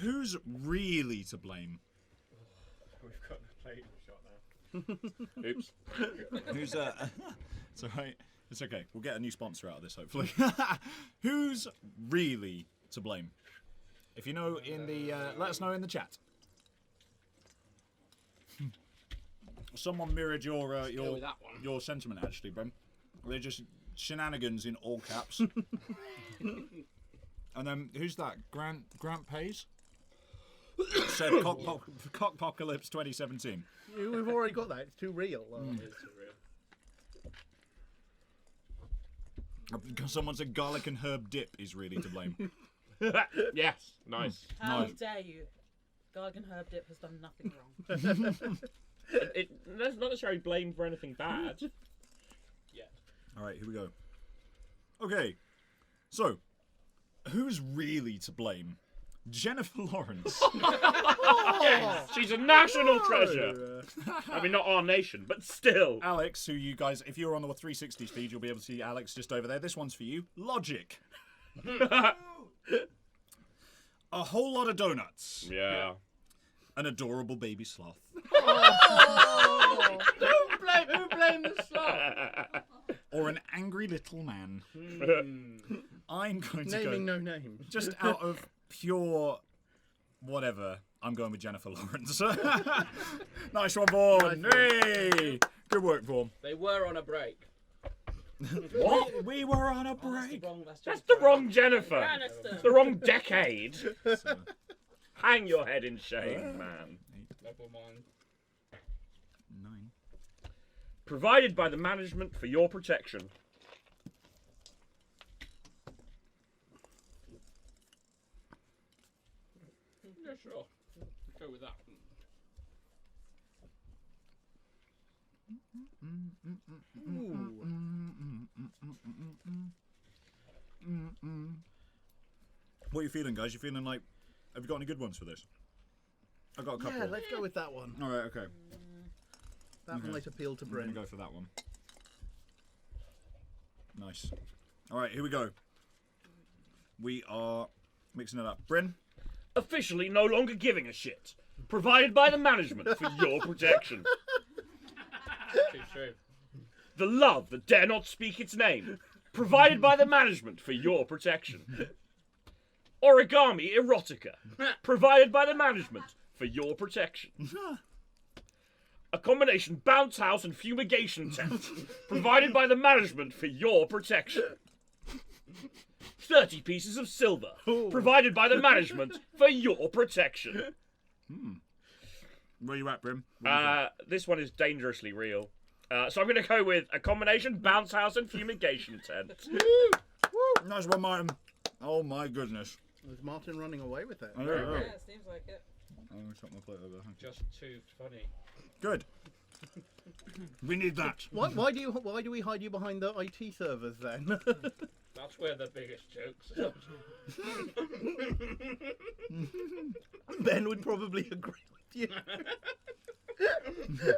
who's really to blame? We've got the plate shot now. Oops. Who's It's alright. It's okay. We'll get a new sponsor out of this, hopefully. Who's really to blame? If you know in the let us know in the chat. Someone mirrored your sentiment actually, Bren. They're just shenanigans in all caps. And then who's that? Grant Pays? Said Cockpocalypse 2017. We've already got that. It's too real. It's real. Someone said garlic and herb dip is really to blame. Yes, nice. How Nice. dare you? Garlic and herb dip has done nothing wrong. That's not necessarily blamed for anything bad. Yeah. Alright, here we go. Okay, so, who's really to blame? Jennifer Lawrence. Yes, she's a national treasure. I mean, not our nation, but still. Alex, who you guys, if you're on the 360 feed, you'll be able to see Alex just over there. This one's for you. Logic. A whole lot of donuts. Yeah. An adorable baby sloth. Oh. Who blamed the sloth? Or an angry little man. I'm going to Naming go... no names. Just out of pure... whatever, I'm going with Jennifer Lawrence. Nice one, Vaughn. Hey! Good work, Vaughn. They were on a break. What? We were on a break. That's the wrong Jennifer. Lannister. It's the wrong decade. So, Hang your head in shame, man. Double mine. 9. Provided by the management for your protection. Yeah, sure. Go with that. What are you feeling, guys? You feeling like... have you got any good ones for this? I've got a couple. Yeah, let's go with that one. Alright, okay. That might appeal to I'm going Bryn. to go for that one. Nice. Alright, here we go. We are mixing it up. Bryn? Officially no longer giving a shit. Provided by the management for your protection. Too true. The love that dare not speak its name. Provided by the management for your protection. Origami erotica. Provided by the management for your protection. A combination bounce house and fumigation tent. Provided by the management for your protection. 30 pieces of silver. Provided by the management for your protection. Where you at, Bryn? This one is dangerously real. So I'm going to go with a combination bounce house and fumigation tent. Nice one, Martin. Oh my goodness. Was Martin running away with it? I Yeah, don't know. it seems like it. I'm going to chuck my plate over. Just too funny. Good. We need that. Why do we hide you behind the IT servers then? That's where the biggest jokes are. Ben would probably agree with you.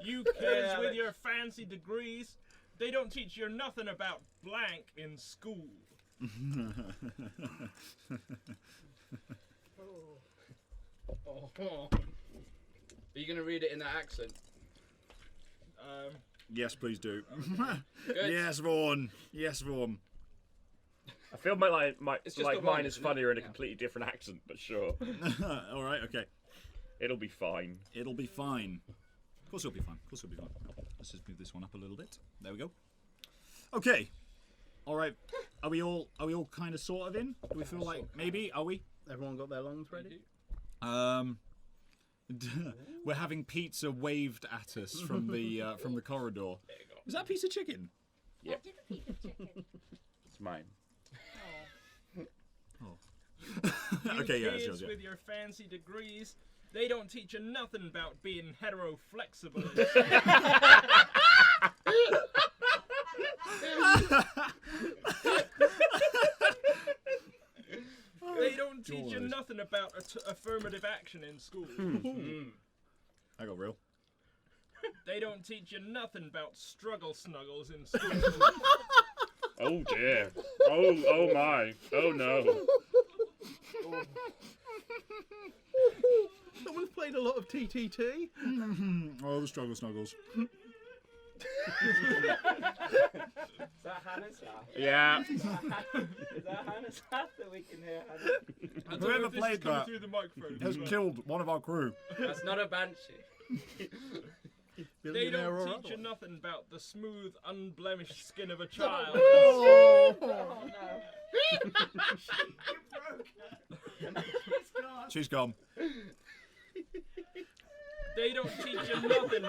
You kids with your fancy degrees, they don't teach you nothing about blank in school. Oh. Are you going to read it in that accent? Yes, please do. Good. Yes, Vaughn. Yes, Vaughn. I feel like It's just like the one, mine is isn't it? funnier in a Yeah. completely different accent, but sure. All right, okay. It'll be fine. It'll be fine. Of course it'll be fine. Of course it'll be fine. Let's just move this one up a little bit. There we go. Okay. All right. Are we all kind of sort of in? Do we feel like maybe? Are we? Everyone got their lungs ready? We're having pizza waved at us from the corridor. Is that a piece of chicken? Yeah. Give a piece of chicken. It's mine. Okay, yeah, Kids it's yours. Yeah. with your fancy degrees, they don't teach you nothing about being hetero-flexible. They don't teach you nothing about affirmative action in school. I got real. They don't teach you nothing about struggle snuggles in school. Oh dear. Oh my. Oh no. played a lot of TTT. Oh, the struggle snuggles. Is that Hannah's laugh? Yeah. Is that Hannah's laugh that we can hear Hannah? I don't Whoever know if this is played coming that through the microphone. has killed one of our crew. That's not a banshee. They Billionaire don't or teach you otherwise. nothing about the smooth, unblemished skin of a child. Oh no. She's gone. They don't teach you nothing.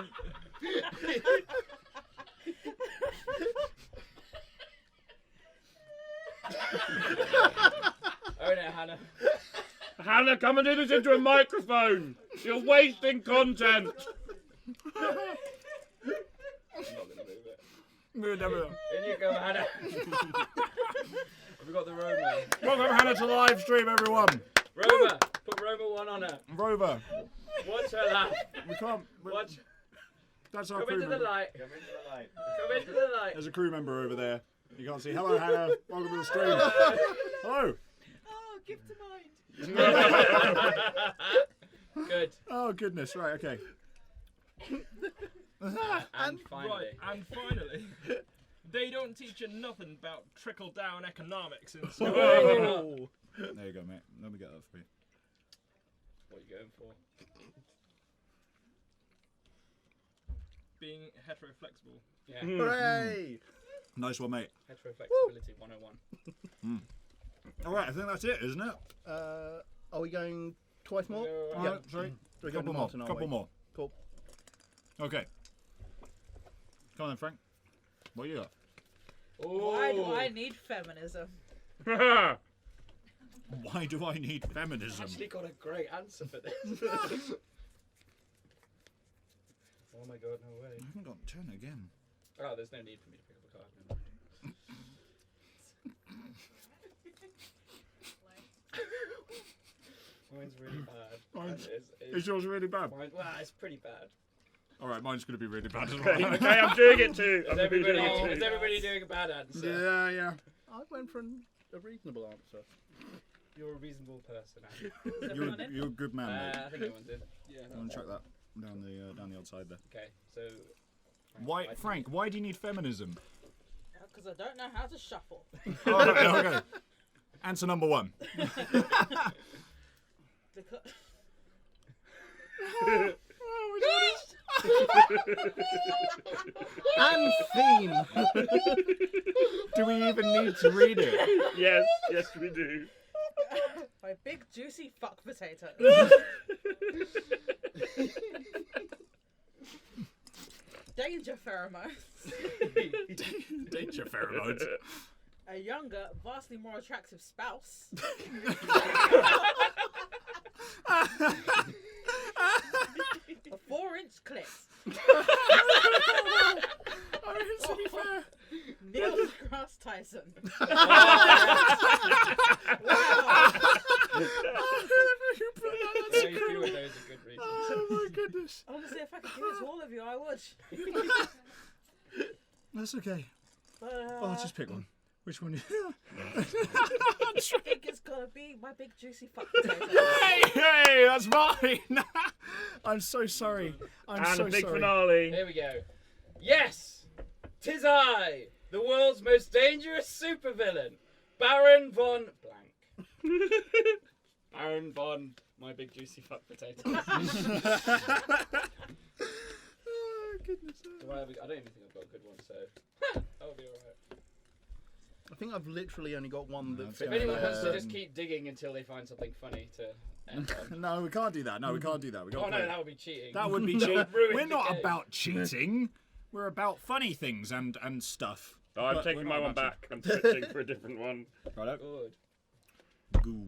Oh no, Hannah. Hannah, come and do this into a microphone. You're wasting content. I'm not gonna move it. In you go, Hannah. Have we got the Roma? Welcome Hannah to the live stream, everyone. Roma! Put Roma 1 on her. Rover. Watch her laugh. We can't. Watch. That's our Come crew into the member. light. Come into the light. Come into the light. There's a crew member over there. You can't see. Hello, Hannah. Welcome to the stream. Hello. Oh, gift to mind. Good. Oh goodness. Right. Okay. And finally. Right, and finally, they don't teach you nothing about trickle-down economics in school. Oh. There you go, mate. Let me get that for you. What are you going for? Being hetero-flexible. Yeah. Hooray! Nice one, mate. Heteroflexibility 101. All right. I think that's it, isn't it? Are we going twice more? All Yeah. right, sorry. We're going Couple to more. Martin, aren't Couple we? more. Cool. Okay. Come on then, Frank. What you got? Why do I need feminism? Why do I need feminism? Actually got a great answer for this. Oh my god, no way. I haven't got turn again. Oh, there's no need for me to pick up a card. Never mind. Mine's really bad. Mine's- It's- Is yours really bad? Well, it's pretty bad. All right, mine's going to be really bad as Okay, well. okay, I'm doing it too. Is I'm everybody, doing it is too. everybody doing a bad answer? Yeah, yeah. I went for a reasonable answer. You're a reasonable person, Andy. You're a good man, mate. I think everyone's in. Yeah. I'm going to check that down the old side there. Okay, so. Why, do Frank? Why do you need feminism? Because I don't know how to shuffle. All right, okay. Answer number one. Because... And theme. Do we even need to read it? Yes, yes, we do. My big juicy fuck potato. Danger pheromones. Danger pheromones. A younger, vastly more attractive spouse. A 4-inch clit. I mean, to be fair. Neil deGrasse Tyson. Very few of those are good reasons. Oh my goodness. Honestly, if I could give it to all of you, I would. That's okay. But, Oh, just pick one. Which one? I think it's gonna be my big juicy fuck potato. Hey, that's mine. I'm so sorry. I'm And so a big sorry. finale. Here we go. Yes! 'Tis I, the world's most dangerous supervillain, Baron von Blank. Baron von my big juicy fuck potato. Oh goodness. I don't even think I've got a good one, so that'll be alright. I think I've literally only got one that That's fits. If anyone wants to Um, just keep digging until they find something funny to end on. No, we can't do that. No, we can't do that. We Oh got no, that would be cheating. that would be That cheating. would ruin We're the not game. about cheating. We're about funny things and stuff. Oh, I'm But taking we're my not one about back. I'm switching for a different one. Right. Good. Good.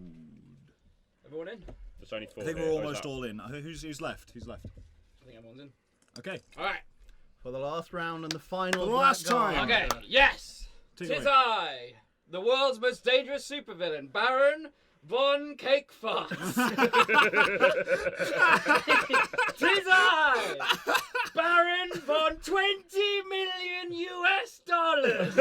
Everyone in? There's only 4 I think here, we're so almost that- all in. Who's left? Who's left? I think everyone's in. Okay. Alright. For the last round and the final. For the black last guy. time. Okay, yes! Take it Tis away. I, the world's most dangerous supervillain, Baron von Cake Farts. Tis I, Baron von 20 million US dollars.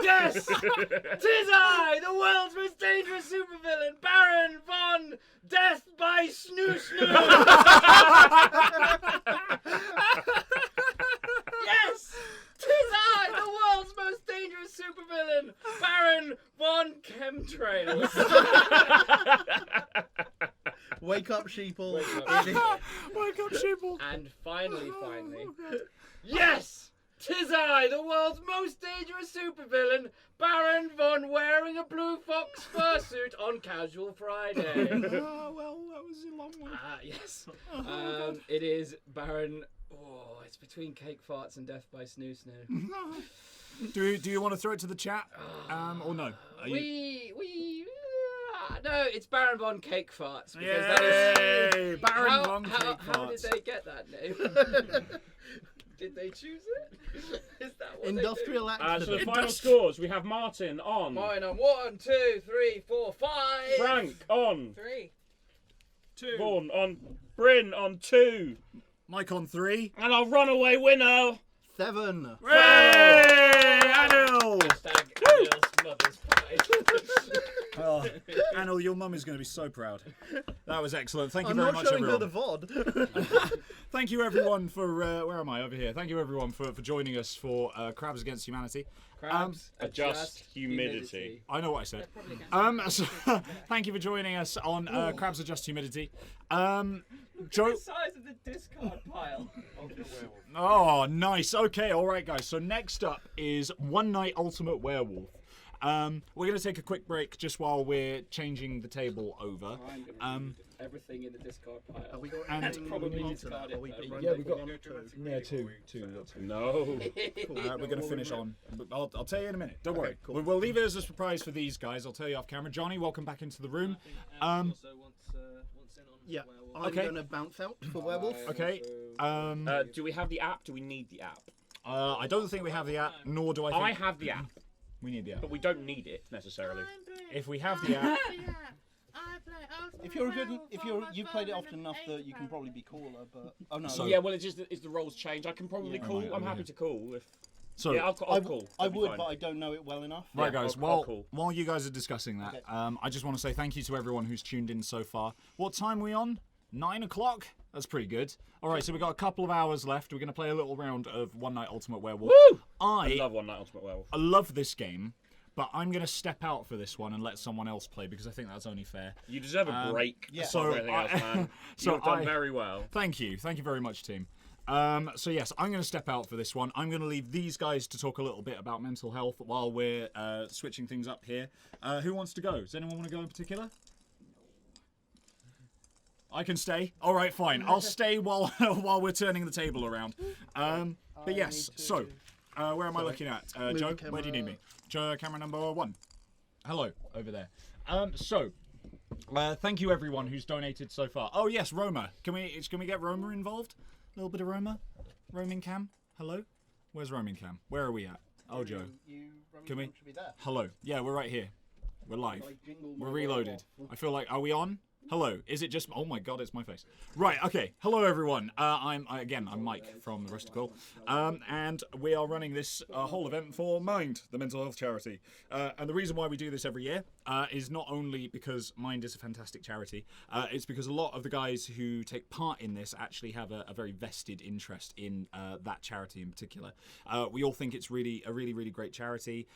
Yes! 'Tis I, the world's most dangerous supervillain, Baron von on Death by Snoo Snoo! Yes! 'Tis I, the world's most dangerous supervillain, Baron von Chemtrails. Wake up, sheeple. Wake up, sheeple. And finally, yes! 'Tis I, the world's most dangerous supervillain, Baron von Wearing a Blue Fox Fursuit on Casual Friday. Oh, well, that was a long one. Yes. It is Baron... Oh, it's between Cake Farts and Death by Snoo Snoo. Do you want to throw it to the chat? Or no? Are you... No, it's Baron von Cake Farts. Because Yay! that is... Baron von Cake How did Farts. they get that name? Did they choose it? Is that what Industrial So accident. the final scores, we have Martin on. Mine on 1, 2, 3, 4, 5. Frank on. 3. 2. Vaughan on. Bryn on 2. Mike on 3. And our runaway winner. 7. Hey, Anil! Hashtag Anil's mother's pride. Oh, Anil, your mum is going to be so proud. That was excellent. Thank you I'm very not much, showing everyone. her the VOD. Thank you, everyone, for where am I? Over here. Thank you, everyone, for joining us for Crabs Against Humanity. Crabs Adjust humidity. I know what I said. Probably going So, thank you for joining us on Crabs Adjust Humidity. Joe. The size of the discard pile. Oh, nice. Okay, all right, guys. So next up is One Night Ultimate Werewolf. We're going to take a quick break just while we're changing the table over. I'm going to read everything in the discard pile. Are we got And anything probably we need discard to it, know? Are we though. Yeah, we've got Yeah, two. No. We're going to finish on. I'll tell you in a minute. Don't worry. cool. We'll leave it as a surprise for these guys. I'll tell you off camera. Johnny, welcome back into the room. Also wants in on Yeah, werewolf. I'm Okay. going to bounce out for werewolf. Okay. Do we have the app? Do we need the app? I don't think we have the app, nor do I think I have the app, we need the app. but we don't need it necessarily. If we have the app, If you're a good, you've played it often enough that you can probably be caller, but oh no. So- Yeah, well, it's just the roles change. I can probably Yeah. call. Right, I'm yeah. happy to call if. so Yeah, I'll I call. I That'd be would, fine. but I don't know it well enough. right, Yeah, guys. I'll call. While you guys are discussing that, Okay. I just want to say thank you to everyone who's tuned in so far. What time are we on? 9 o'clock. That's pretty good. All right, so we've got a couple of hours left. We're going to play a little round of One Night Ultimate Werewolf. Woo! I I love One Night Ultimate Werewolf. love this game, but I'm going to step out for this one and let someone else play because I think that's only fair. You deserve a break. yeah. So So anything else, man. so You've done I- very well. Thank you very much, team. So yes, I'm going to step out for this one. I'm going to leave these guys to talk a little bit about mental health while we're switching things up here. Who wants to go? Does anyone want to go in particular? I can stay. All right, fine. I'll stay while while we're turning the table around. But yes, need to- so where am I looking at? Joe, the where do you need camera. me? Joe, camera number 1. Hello, over there. Thank you everyone who's donated so far. Oh yes, Roma. Can we get Roma involved? A little bit of Roma. Roaming cam. Hello. Where's roaming cam? Where are we at? Oh Joe. Can we? Should be there. Hello. Yeah, we're right here. We're live. Like jingle my We're reloaded. werewolf. I feel like, are we on? Hello. Is it just? Oh my God, it's my face. Right. Okay. Hello everyone. I'm Mike from the Rusty Quill, and we are running this whole event for Mind, the mental health charity. And the reason why we do this every year is not only because Mind is a fantastic charity. It's because a lot of the guys who take part in this actually have a very vested interest in that charity in particular. We all think it's a really great charity.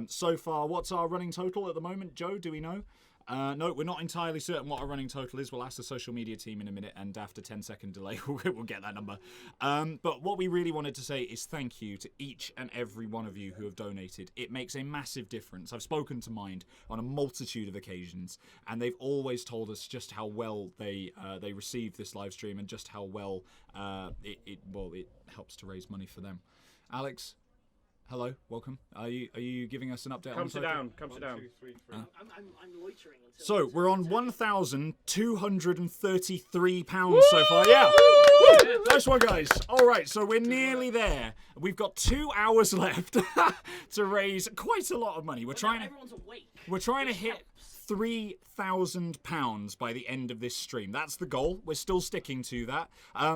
So far, what's our running total at the moment, Joe? Do we know? No, we're not entirely certain what our running total is. We'll ask the social media team in a minute, and after 10-second delay, we'll get that number. But what we really wanted to say is thank you to each and every one of you who have donated. It makes a massive difference. I've spoken to Mind on a multitude of occasions, and they've always told us just how well they received this live stream and just how well it helps to raise money for them. Alex. Hello, welcome. Are you giving us an update on Come sit total? down. Come sit down. I'm loitering until. So we're on £1,233 so far. Yeah. Nice one, guys. All right, so we're nearly there. We've got 2 hours left to raise quite a lot of money. We're trying to Everyone's awake. we're trying to hit £3,000 by the end of this stream. That's the goal. We're still sticking to that.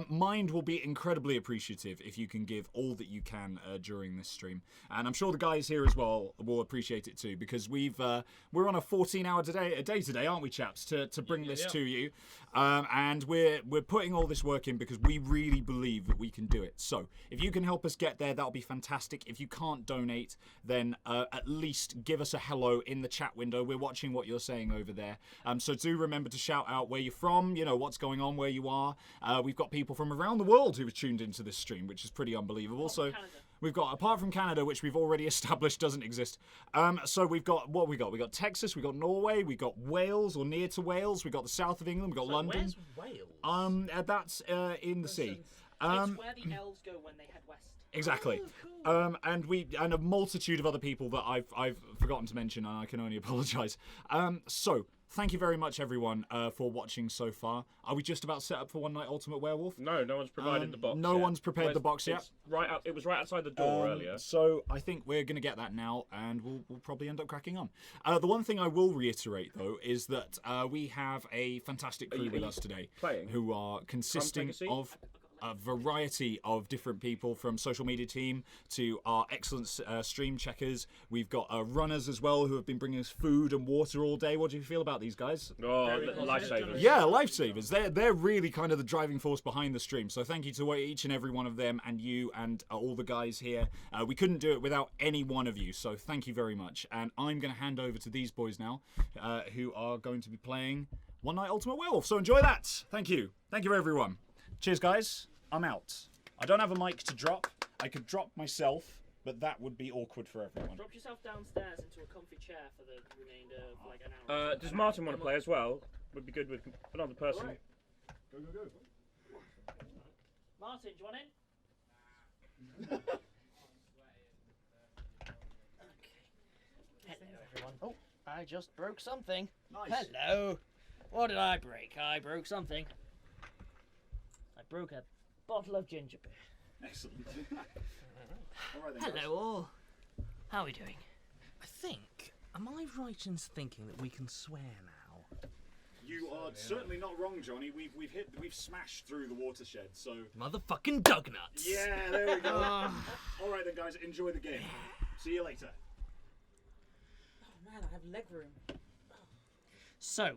Mind will be incredibly appreciative if you can give all that you can during this stream, and I'm sure the guys here as well will appreciate it too, because we're on a 14-hour day today, aren't we, chaps? To bring this to you, and we're putting all this work in because we really believe that we can do it. So if you can help us get there, that'll be fantastic. If you can't donate, then at least give us a hello in the chat window. We're watching what you're saying over there. So do remember to shout out where you're from, you know, what's going on, where you are. We've got people from around the world who have tuned into this stream, which is pretty unbelievable. So we've got, apart from Canada, which we've already established doesn't exist. So we've got, what we got? We got Texas, we got Norway, we got Wales, or near to Wales, we got the south of England, we got London. Where's Wales? That's in the sea. It's where the elves go when they head west. Exactly. And a multitude of other people that I've forgotten to mention, and I can only apologise. So thank you very much, everyone, for watching so far. Are we just about set up for One Night Ultimate Werewolf? No one's provided the box. No yet. one's prepared the box yet. It was right outside the door earlier. So I think we're going to get that now, and we'll probably end up cracking on. The one thing I will reiterate, though, is that we have a fantastic crew with us today, who are consisting of a variety of different people, from social media team to our excellent stream checkers. We've got runners as well, who have been bringing us food and water all day. What do you feel about these guys? Oh, lifesavers. Yeah, lifesavers. They're really kind of the driving force behind the stream. So thank you to each and every one of them, and you and all the guys here. We couldn't do it without any one of you, so thank you very much. And I'm going to hand over to these boys now, who are going to be playing One Night Ultimate Werewolf. So enjoy that. Thank you. Thank you, everyone. Cheers, guys. I'm out. I don't have a mic to drop. I could drop myself, but that would be awkward for everyone. Drop yourself downstairs into a comfy chair for the remainder of like an hour. Does Martin want to play as well? Would be good with another person. Right. Go. Martin, do you want in? Hello, everyone. Oh, I just broke something. Nice. Hello. What did I break? I broke something. I broke a bottle of ginger beer. Excellent. All right, then, Hello all. How are we doing? I think. Am I right in thinking that we can swear now? You are certainly not wrong, Johnny. We've smashed through the watershed, so. Motherfucking dug nuts. Yeah, there we go. All right then, guys. Enjoy the game. See you later. Oh man, I have leg room. So,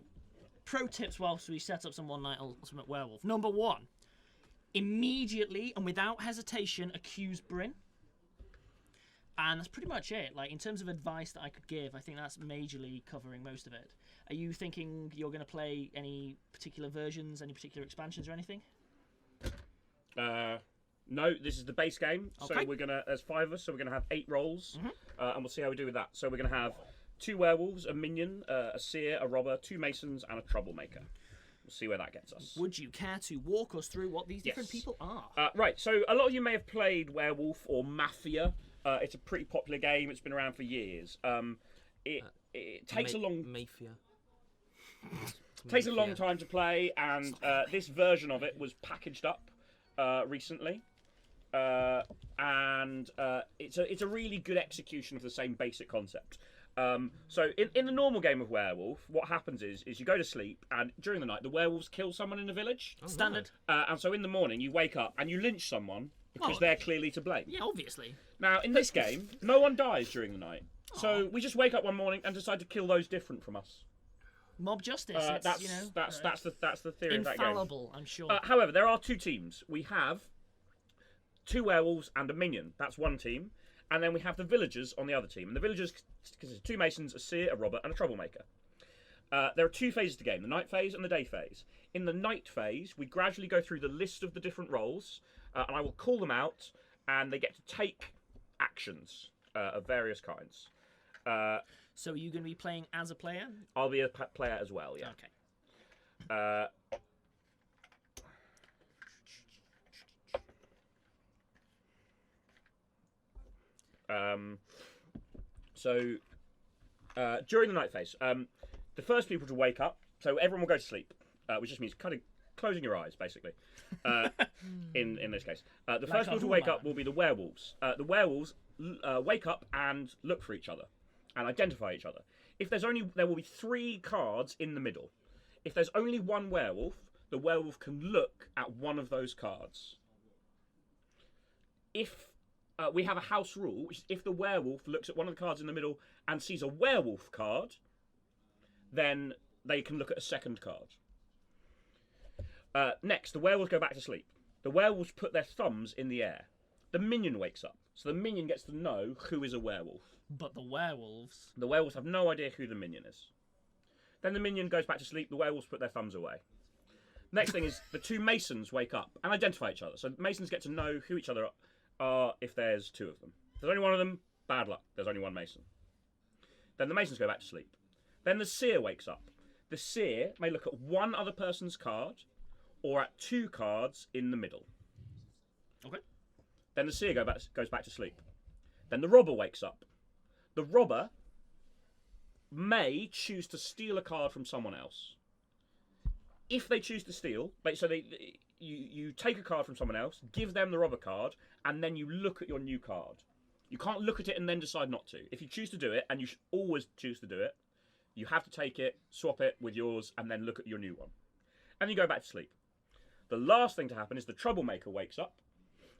pro tips whilst we set up some One Night Ultimate Werewolf. Number 1. Immediately and without hesitation accuse Bryn. And that's pretty much it. Like, in terms of advice that I could give, I think that's majorly covering most of it. Are you thinking you're going to play any particular versions, any particular expansions or anything? No, this is the base game. Okay. So there's 5 of us, so we're gonna have 8 rolls, and we'll see how we do with that. So we're gonna have 2 werewolves, a minion, a seer, a robber, 2 masons, and a troublemaker. We'll see where that gets us. Would you care to walk us through what these different people are? Right, so a lot of you may have played Werewolf or Mafia. It's a pretty popular game. It's been around for years. It takes a long takes a long time to play, and this version of it was packaged up recently, and it's a really good execution of the same basic concept. So in the normal game of Werewolf, what happens is you go to sleep, and during the night the werewolves kill someone in the village. Standard. And so in the morning you wake up and you lynch someone because they're clearly to blame. Yeah, obviously. Now in this game, no one dies during the night. So we just wake up one morning and decide to kill those different from us. Mob justice. That's the theory of that game. Infallible, I'm sure. However, there are 2 teams. We have 2 werewolves and a minion. That's one team. And then we have the villagers on the other team. And the villagers consist of 2 masons, a seer, a robber, and a troublemaker. There are 2 phases to the game, the night phase and the day phase. In the night phase, we gradually go through the list of the different roles, and I will call them out, and they get to take actions of various kinds. So are you going to be playing as a player? I'll be a player as well, yeah. Okay. So during the night phase, the first people to wake up, so everyone will go to sleep, which just means kind of closing your eyes, basically. In this case, the first people to wake up will be the werewolves. The werewolves wake up and look for each other and identify each other. there will be 3 cards in the middle. If there's only one werewolf, the werewolf can look at one of those cards. If we have a house rule, which is if the werewolf looks at one of the cards in the middle and sees a werewolf card, then they can look at a second card. Next, the werewolves go back to sleep. The werewolves put their thumbs in the air. The minion wakes up, so the minion gets to know who is a werewolf. But the werewolves... The werewolves have no idea who the minion is. Then the minion goes back to sleep, the werewolves put their thumbs away. Next thing is the 2 masons wake up and identify each other. So masons get to know who each other are if there's 2 of them. If there's only one of them, bad luck, there's only one mason. Then the masons go back to sleep. Then the seer wakes up. The seer may look at one other person's card or at 2 cards in the middle. Okay. Then the seer goes back to sleep. Then the robber wakes up. The robber may choose to steal a card from someone else. If they choose to steal, you take a card from someone else, give them the robber card, and then you look at your new card. You can't look at it and then decide not to. If you choose to do it, and you should always choose to do it, you have to take it, swap it with yours, and then look at your new one. And you go back to sleep. The last thing to happen is the troublemaker wakes up,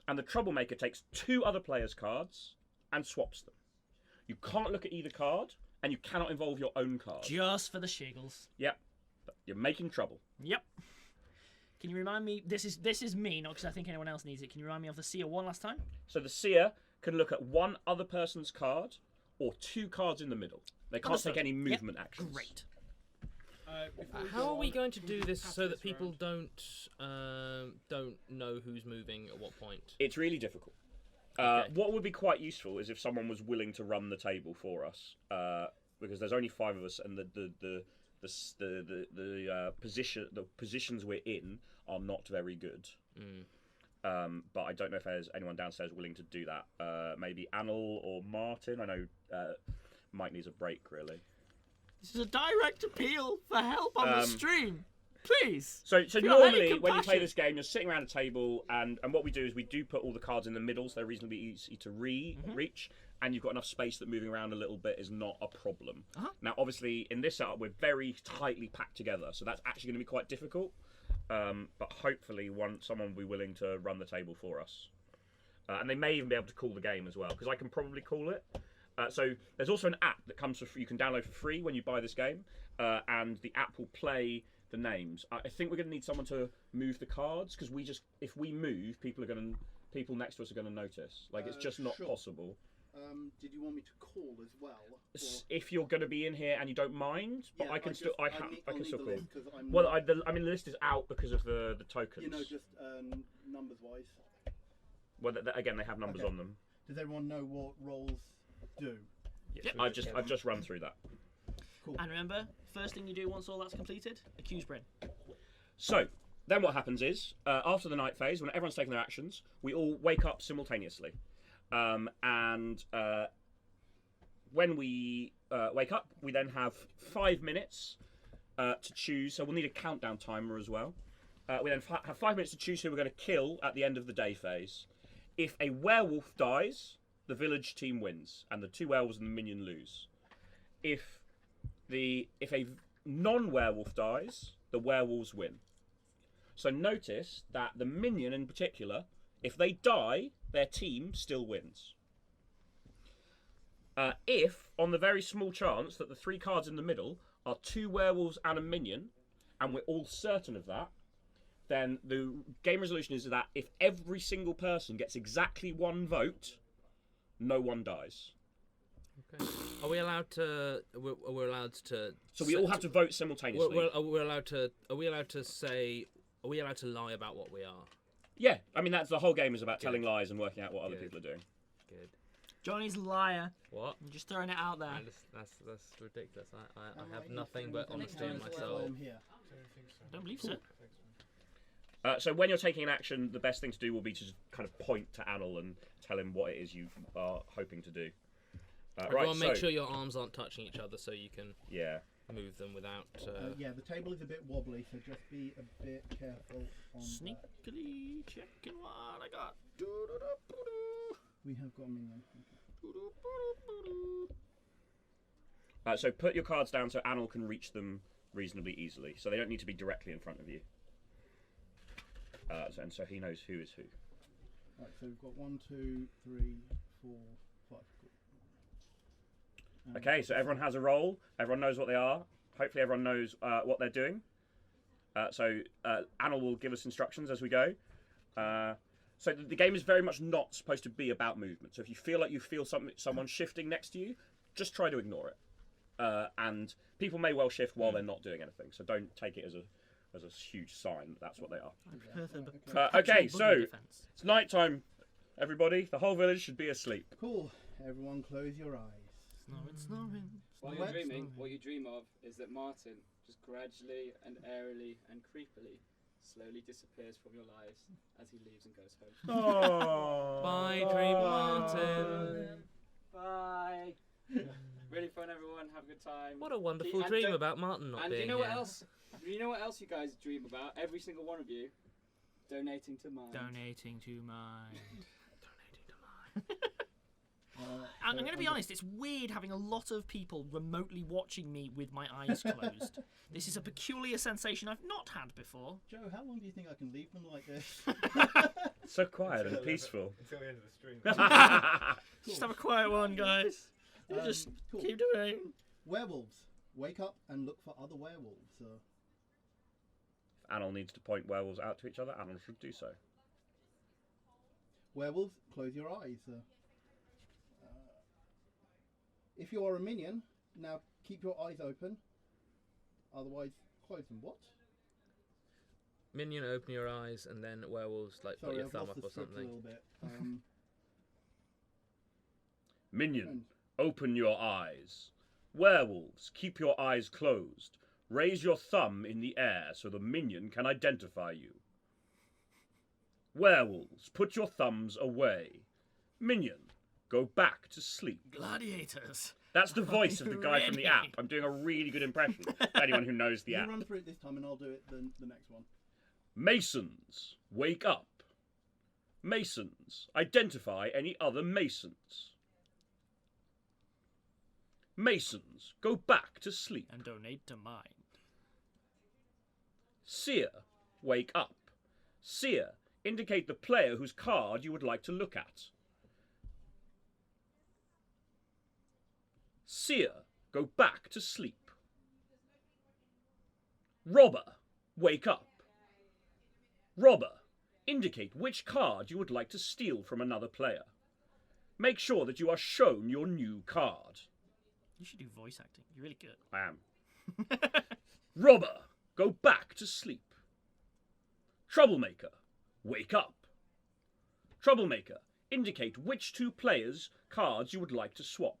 and the troublemaker takes 2 other players' cards and swaps them. You can't look at either card, and you cannot involve your own card. Just for the shiggles. Yep. You're making trouble. Yep. Can you remind me? This is me, not because I think anyone else needs it. Can you remind me of the seer one last time? So the seer can look at one other person's card or 2 cards in the middle. They can't Understood. take any movement actions. Great. How are we going to do this so that people don't know who's moving at what point? It's really difficult. What would be quite useful is if someone was willing to run the table for us, because there's only 5 of us, and the positions we're in are not very good. But I don't know if there's anyone downstairs willing to do that. Maybe Anil or Martin. I know Mike needs a break, really. This is a direct appeal for help on the stream. Please. So Feel normally any when you play compassion. this game, you're sitting around a table, and what we do is we do put all the cards in the middle, so they're reasonably easy to reach, and you've got enough space that moving around a little bit is not a problem. Now, obviously, in this setup, we're very tightly packed together, so that's actually going to be quite difficult. But hopefully, someone will be willing to run the table for us, and they may even be able to call the game as well, because I can probably call it. So there's also an app that comes you can download for free when you buy this game, and the app will play the names. I think we're going to need someone to move the cards, because if we move, people next to us are going to notice. Like, it's just not possible. Did you want me to call as well? If you're going to be in here and you don't mind, but Yeah, I can still call. List, I'm, Well, the list is out because of the tokens. you know, just numbers wise. Well, again, they have numbers on them. Does everyone know what roles do? Yep. I've just run through that. Cool. And remember, first thing you do once all that's completed, accuse Bryn. So then what happens is, after the night phase, when everyone's taken their actions, we all wake up simultaneously. And when we wake up, we then have 5 minutes to choose. So we'll need a countdown timer as well. We then have 5 minutes to choose who we're going to kill at the end of the day phase. If a werewolf dies, the village team wins, and the 2 werewolves and the minion lose. If a non-werewolf dies, the werewolves win. So notice that the minion in particular, if they die, their team still wins. If, on the very small chance that the 3 cards in the middle are 2 werewolves and a minion, and we're all certain of that, then the game resolution is that if every single person gets exactly 1 vote, no one dies. Okay. Are we allowed to? We're allowed to. So we all have to vote simultaneously. Are we allowed to? Are we allowed to say? Are we allowed to lie about what we are? Yeah, I mean that's the whole game is about telling lies and working out what other people are doing. Good. Johnny's a liar. What? I'm just throwing it out there. That's ridiculous. I have nothing but honesty in myself. I'm here. I don't believe so. So when you're taking an action, the best thing to do will be to just kind of point to Anil and tell him what it is you are hoping to do. Right, make sure your arms aren't touching each other so you can move them without... Yeah, the table is a bit wobbly, so just be a bit careful on Sneakily checking what I got. We have got a minion. So put your cards down so Anil can reach them reasonably easily. So they don't need to be directly in front of you. And so he knows who is who. Right, so we've got 1, 2, 3, 4, 5. Cool. Okay, so everyone has a role. Everyone knows what they are. Hopefully everyone knows what they're doing. So Anil will give us instructions as we go. So the game is very much not supposed to be about movement. So if you feel like you feel someone shifting next to you, just try to ignore it. And people may well shift while they're not doing anything. So don't take it as a huge sign that's what they are. Okay, so it's night time, everybody. The whole village should be asleep. Cool. Everyone close your eyes. Snoring. While you're dreaming, what you dream of is that Martin just gradually and airily and creepily slowly disappears from your lives as he leaves and goes home. Oh. Bye, Dream Martin. Bye. Really fun, everyone. Have a good time. What a wonderful dream about Martin not and being you know here. what else? You know what else you guys dream about? Every single one of you. Donating to Mind. Donating to Mind. I'm going to be honest, it's weird having a lot of people remotely watching me with my eyes closed. This is a peculiar sensation I've not had before. Joe, how long do you think I can leave them like this? So quiet and peaceful. Until the end of the stream. Just have a quiet one, guys. Just cool. keep doing. Werewolves, wake up and look for other werewolves. If Anil needs to point werewolves out to each other, Anil should do so. Werewolves, close your eyes. If you are a minion, now keep your eyes open. Otherwise, close them. What? Minion, open your eyes, and then werewolves, like, Sorry, put your I've thumb lost up the or script something. a little bit. Minion, open your eyes. Werewolves, keep your eyes closed. Raise your thumb in the air so the minion can identify you. Werewolves, put your thumbs away. Minion, go back to sleep. Gladiators. That's the voice of the guy from the app. I'm doing a really good impression for anyone who knows the You app. run through it this time and I'll do it the next one. Masons, wake up. Masons, identify any other masons. Masons, go back to sleep. And donate to Mind. Seer, wake up. Seer, indicate the player whose card you would like to look at. Seer, go back to sleep. Robber, wake up. Robber, indicate which card you would like to steal from another player. Make sure that you are shown your new card. You should do voice acting. You're really good. I am. Robber, go back to sleep. Troublemaker, wake up. Troublemaker, indicate which two players' cards you would like to swap.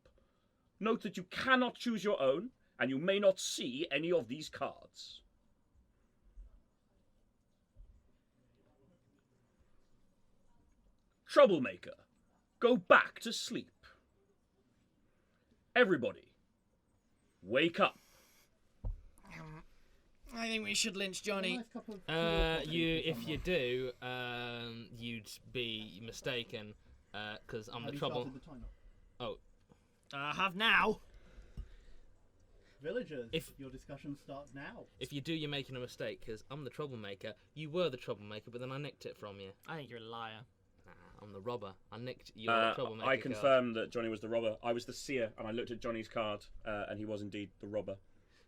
Note that you cannot choose your own, and you may not see any of these cards. Troublemaker, go back to sleep. Everybody, wake up. I think we should lynch Johnny. Nice cup of If you do, you'd be mistaken, because I'm the trouble. The timer? Oh, I have now. Villagers, If- your discussion starts now. if you do, you're making a mistake, because I'm the troublemaker. You were the troublemaker, but then I nicked it from you. I think you're a liar. Nah, I'm the robber. I nicked your troublemaker. I card. confirm that Johnny was the robber. I was the seer, and I looked at Johnny's card, and he was indeed the robber.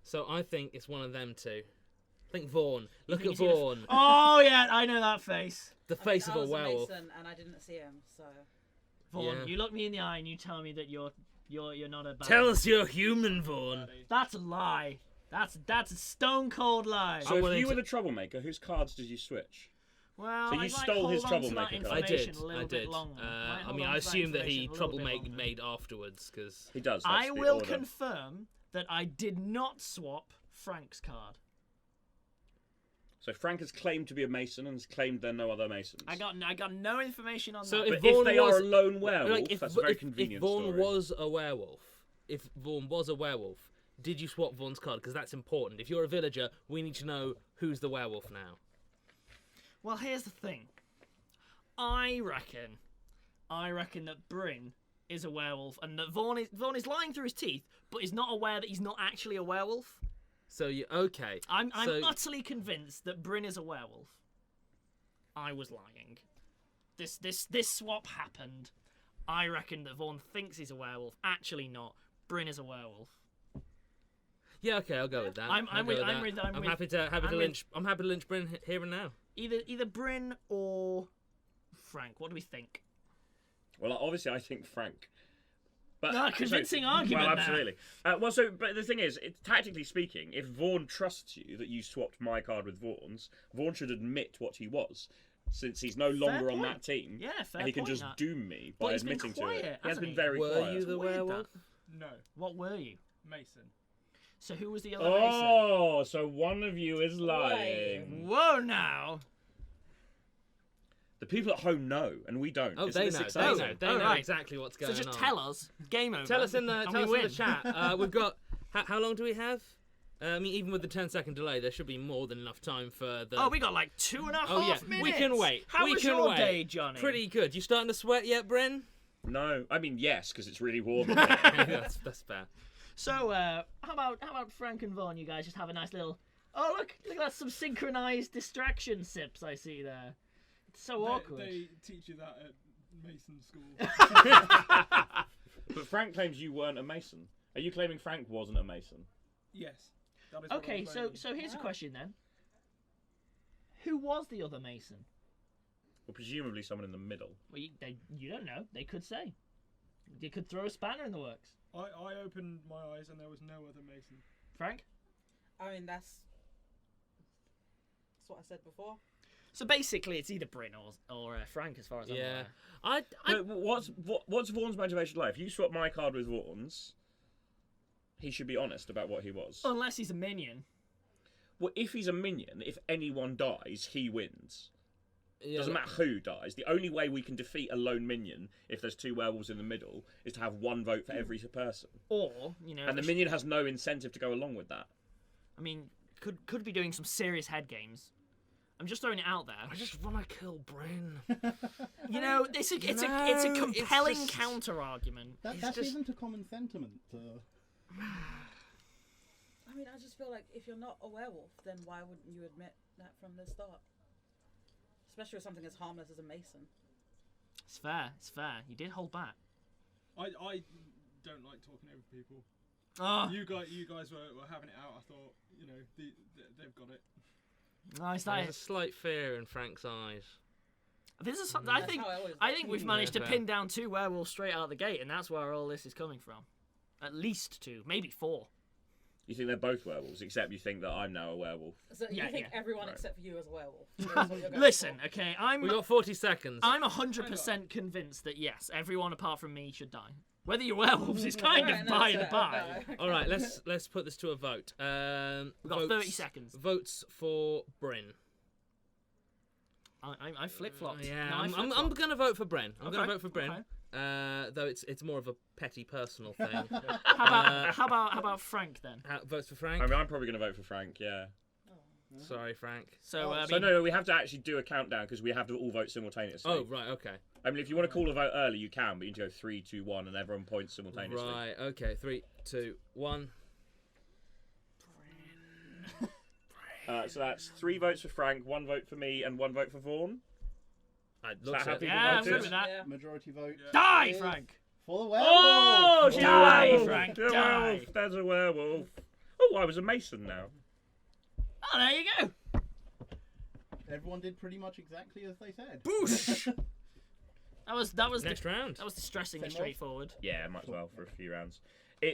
So I think it's one of them two. I think Vaughn. Look think at he's gonna Vaughn. Oh yeah, I know that face. The face of I a was werewolf. Mason and I didn't see him, so. Vaughn, Yeah. you look me in the eye and you tell me that you're not a bad. Tell us you're human, Vaughn. That's a lie. That's a stone cold lie. So willing if you to- were the troublemaker, whose cards did you switch? Well, So you I'd like stole his hold on to that troublemaker card. I information did. a little I bit did. longer. Might I hold mean, on I to that assume that he information a little bit longer. made afterwards, because He does. I that's the will order. confirm that I did not swap Frank's card. So Frank has claimed to be a mason and has claimed there are no other masons. I got no information on So that. if But if Vaughn they was- are a lone werewolf, like, that's a very convenient if Vaughn story. was a werewolf, did you swap Vaughn's card? Because that's important. If you're a villager, we need to know who's the werewolf now. Well, here's the thing. I reckon that Bryn is a werewolf, and that Vaughn is lying through his teeth, but is not aware that he's not actually a werewolf. So you okay? I'm So- utterly convinced that Bryn is a werewolf. I was lying. This swap happened. I reckon that Vaughn thinks he's a werewolf. Actually not. Bryn is a werewolf. Yeah, okay, I'll go with that. I'm I'll with- go with I'm that. with- I'm with- happy to I'm with- lynch. I'm happy to lynch Bryn here and now. Either Bryn or Frank. What do we think? Well, obviously, I think Frank. But No, convincing argument Well, there. absolutely. But the thing is, tactically speaking, if Vaughn trusts you that you swapped my card with Vaughn's, Vaughn should admit what he was, since he's no longer on point. that team. Yeah, fair and he can point, just that. doom me But by he's been admitting to quiet, it. He has hasn't been he? very Were quiet. you the Weird, that. werewolf? No, What were you? Mason. So who was the other Mason? Oh, so one of you is lying. Whoa, now. The people at home know, and we don't. Oh, It's they this know. They exciting. know. They Oh, know right. exactly what's So going on. just tell us. Game over. Tell us in the and tell we us in win. the chat. We've got how long do we have? I mean, even with the 10-second delay, there should be more than enough time for the. Oh, we got like 2.5 Oh, yeah. minutes. We can wait. How We was can your wait. day, Johnny? Pretty good. You starting to sweat yet, Bryn? No, I mean yes, because it's really warm. in here. that's fair. So, how about Frank and Vaughn? You guys just have a nice little. Oh, look at that! Some synchronized distraction sips I see there. It's so awkward. They teach you that at Mason School. But Frank claims you weren't a Mason. Are you claiming Frank wasn't a Mason? Yes. That is what Okay, I'm so claiming. here's a question then. Who was the other Mason? Well, presumably someone in the middle. Well, you don't know. They could say. They could throw a spanner in the works. I opened my eyes and there was no other Mason. Frank? I mean, that's what I said before. So basically, it's either Bryn or Frank, as far as I'm Yeah. aware. I But what's Vaughn's motivation like? If you swap my card with Vaughn's, he should be honest about what he was. Unless he's a minion. Well, if he's a minion, if anyone dies, he wins. yeah, Doesn't matter who dies. The only way we can defeat a lone minion, if there's two werewolves in the middle, is to have one vote for every person. Or, And the minion has no incentive to go along with that. I mean, could be doing some serious head games. I'm just throwing it out there. I just want to kill Bryn. You know, it's a No, compelling it's just- counter argument. That It's just- isn't a common sentiment. I mean, I just feel like if you're not a werewolf, then why wouldn't you admit that from the start? Especially with something as harmless as a mason. It's fair. It's fair. You did hold back. I don't like talking over people. Oh, You guys were having it out. I thought, they've got it. nice. There's a slight fear in Frank's eyes. This is. I That's think. how I always I like think it. we've managed to fair. pin down 2 werewolves straight out of the gate, and that's where all this is coming from. At least 2, maybe 4. You think they're both werewolves, except you think that I'm now a werewolf. So Yeah, you think yeah. everyone Right. except for you is a werewolf? That's what you're going Listen, for. okay, We got 40 seconds. I'm 100% convinced that yes, everyone apart from me should die. Whether you're werewolves is kind Right, of no, by so- the by. no. All right, let's put this to a vote. We've got 30 seconds. Votes for Bryn. I flip flopped. Yeah, No, I I'm flip-flopped. gonna vote for Bryn. I'm gonna Okay, vote for Bryn. okay. Though it's more of a petty personal thing. How about Frank then? Votes for Frank. I mean, I'm probably going to vote for Frank, yeah. Sorry, Frank. So I So mean, no, we have to actually do a countdown because we have to all vote simultaneously. Oh, right, okay. I mean, if you want to call a vote early, you can, but you need to go 3, 2, 1, and everyone points simultaneously. Right, okay. 3, 2, 1. So that's 3 votes for Frank, 1 vote for me, and 1 vote for Vaughn. Looks how it. people yeah, I'm voted? good with that. Yeah. Majority vote. Die, is Frank. For the Oh, werewolf. she's Die, a werewolf. Frank, She's a die. werewolf. There's a werewolf. Oh, I was a mason now. Oh, there you go. Everyone did pretty much exactly as they said. Boosh. That was Next round. distressingly Same straightforward. Yeah, might as well for a few rounds.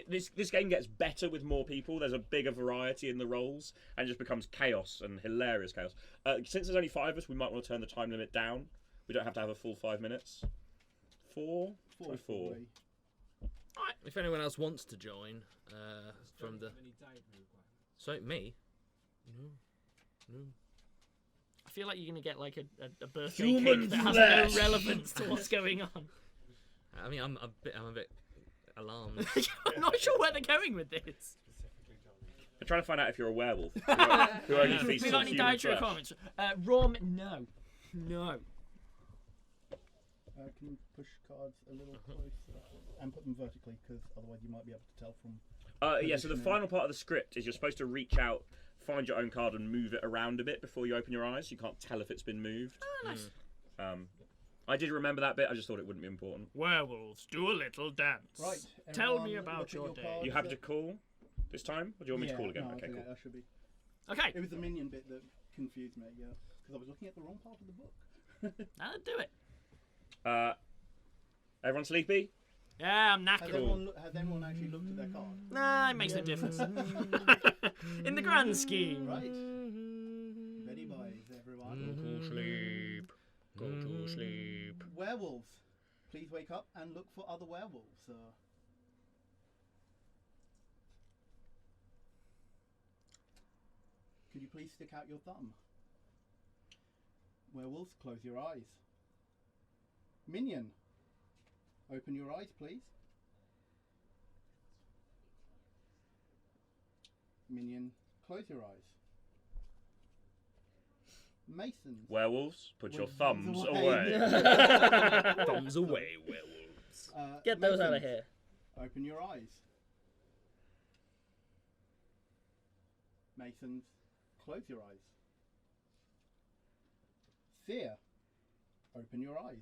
This game gets better with more people. There's a bigger variety in the roles, and it just becomes chaos and hilarious chaos. Since there's only 5 of us, we might want to turn the time limit down. We don't have to have a full 5 minutes. 4? Try 4. If anyone else wants to join, from the. So me? No. I feel like you're gonna get like a birthday Human cake that has flesh. no relevance to what's going on. I mean, I'm a bit alarmed. I'm not sure where they're going with this. I'm trying to find out if you're a werewolf. Who only feasts We on got any human dietary flesh. comments? Rom, no. Can you push cards a little closer and put them vertically, because otherwise you might be able to tell from. Yeah, so the Positioning. final part of the script is you're supposed to reach out, find your own card, and move it around a bit before you open your eyes. You can't tell if it's been moved. Oh, nice. I did remember that bit. I just thought it wouldn't be important. Werewolves, do a little dance. Right. Tell everyone me look about at your day. cards You happy to that- call this time, or do you want me to call again? No, Okay, I think cool. that should be. Okay, It was the minion bit that confused me, yeah. Because I was looking at the wrong part of the book. now do it. Everyone sleepy? Yeah, I'm Has knackered. everyone actually looked at their card? Nah, it makes no difference. In the grand scheme. Right. Ready, boys, everyone. Go to sleep. Go to sleep. Werewolves. Please wake up and look for other werewolves. Could you please stick out your thumb? Werewolves, close your eyes. Minion, open your eyes, please. Minion, close your eyes. Masons. Werewolves, put your With thumbs thumbs away. away. Thumbs away, werewolves. Get those out of Masons, here. Open your eyes. Masons, close your eyes. Seer, open your eyes.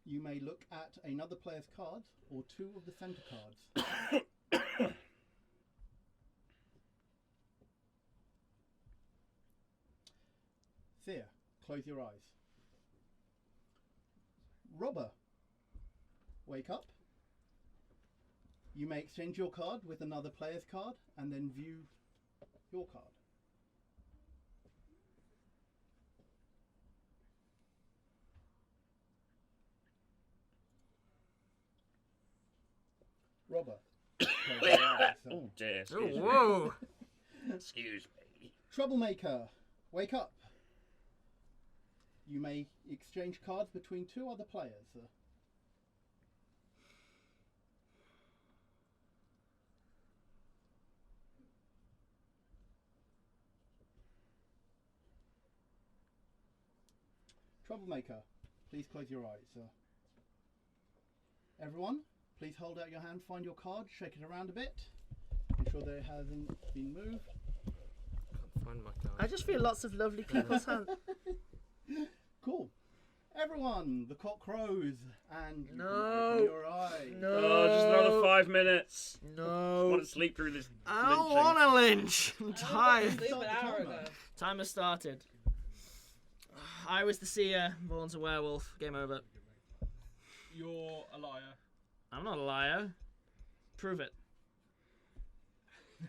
You may look at another player's cards or two of the centre cards. Seer, close your eyes. Robber, wake up. You may exchange your card with another player's card and then view your card. Robber, close your eyes. Oh dear, Oh, excuse me. whoa. Excuse me. Troublemaker, wake up. You may exchange cards between two other players. Troublemaker, please close your eyes. Everyone, please hold out your hand, find your card, shake it around a bit. Ensure that it hasn't been moved. Can't find my card. I just feel lots of lovely people's hands. Cool. Everyone, the cock crows and you No. can open your eyes. No. Oh, just another 5 minutes. I No. want to sleep through this. I don't lynching. want to lynch. I'm tired. Sleep Start an the hour timer. ago. Timer started. I was the seer. Vaughn's a werewolf. Game over. You're a liar. I'm not a liar. Prove it.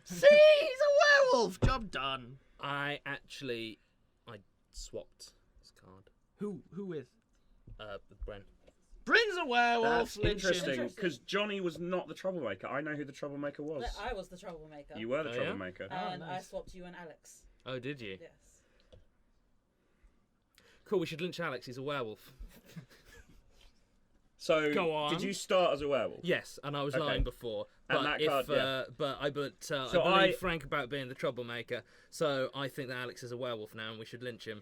See, he's a werewolf. Job done. I swapped his card. Who with? With Brent. Bryn's a werewolf. That's Lynch him. interesting, because Johnny was not the troublemaker. I know who the troublemaker was. I was the troublemaker. You were the Oh, yeah? troublemaker. And Oh, I nice. swapped you and Alex. Oh, did you? Yes. Cool, we should lynch Alex. He's a werewolf. So, Go on. did you start as a werewolf? Yes, and I was Okay. lying before. And But that if, card, yeah. I So believe Frank about being the troublemaker. So I think that Alex is a werewolf now, and we should lynch him.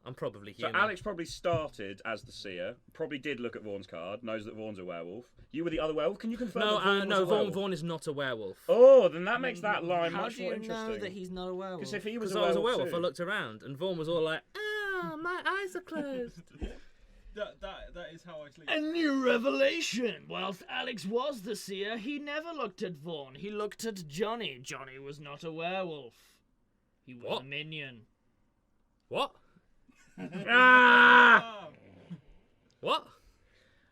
I'm probably So human. Alex probably started as the seer, probably did look at Vaughn's card, knows that Vaughn's a werewolf. You were the other werewolf. Can you confirm No, that Vaughan was no, a werewolf? Vaughan is not a werewolf. Oh, then that makes that line How much do more you interesting. know that he's not a werewolf? Because if he was Because a I was a werewolf, werewolf, I too. looked around, and Vaughan was all like, "Ah, my eyes are closed." That is how I sleep. A new revelation. Whilst Alex was the seer, he never looked at Vaughn. He looked at Johnny. Johnny was not a werewolf. He was What? a minion. What? Ah! Oh, What?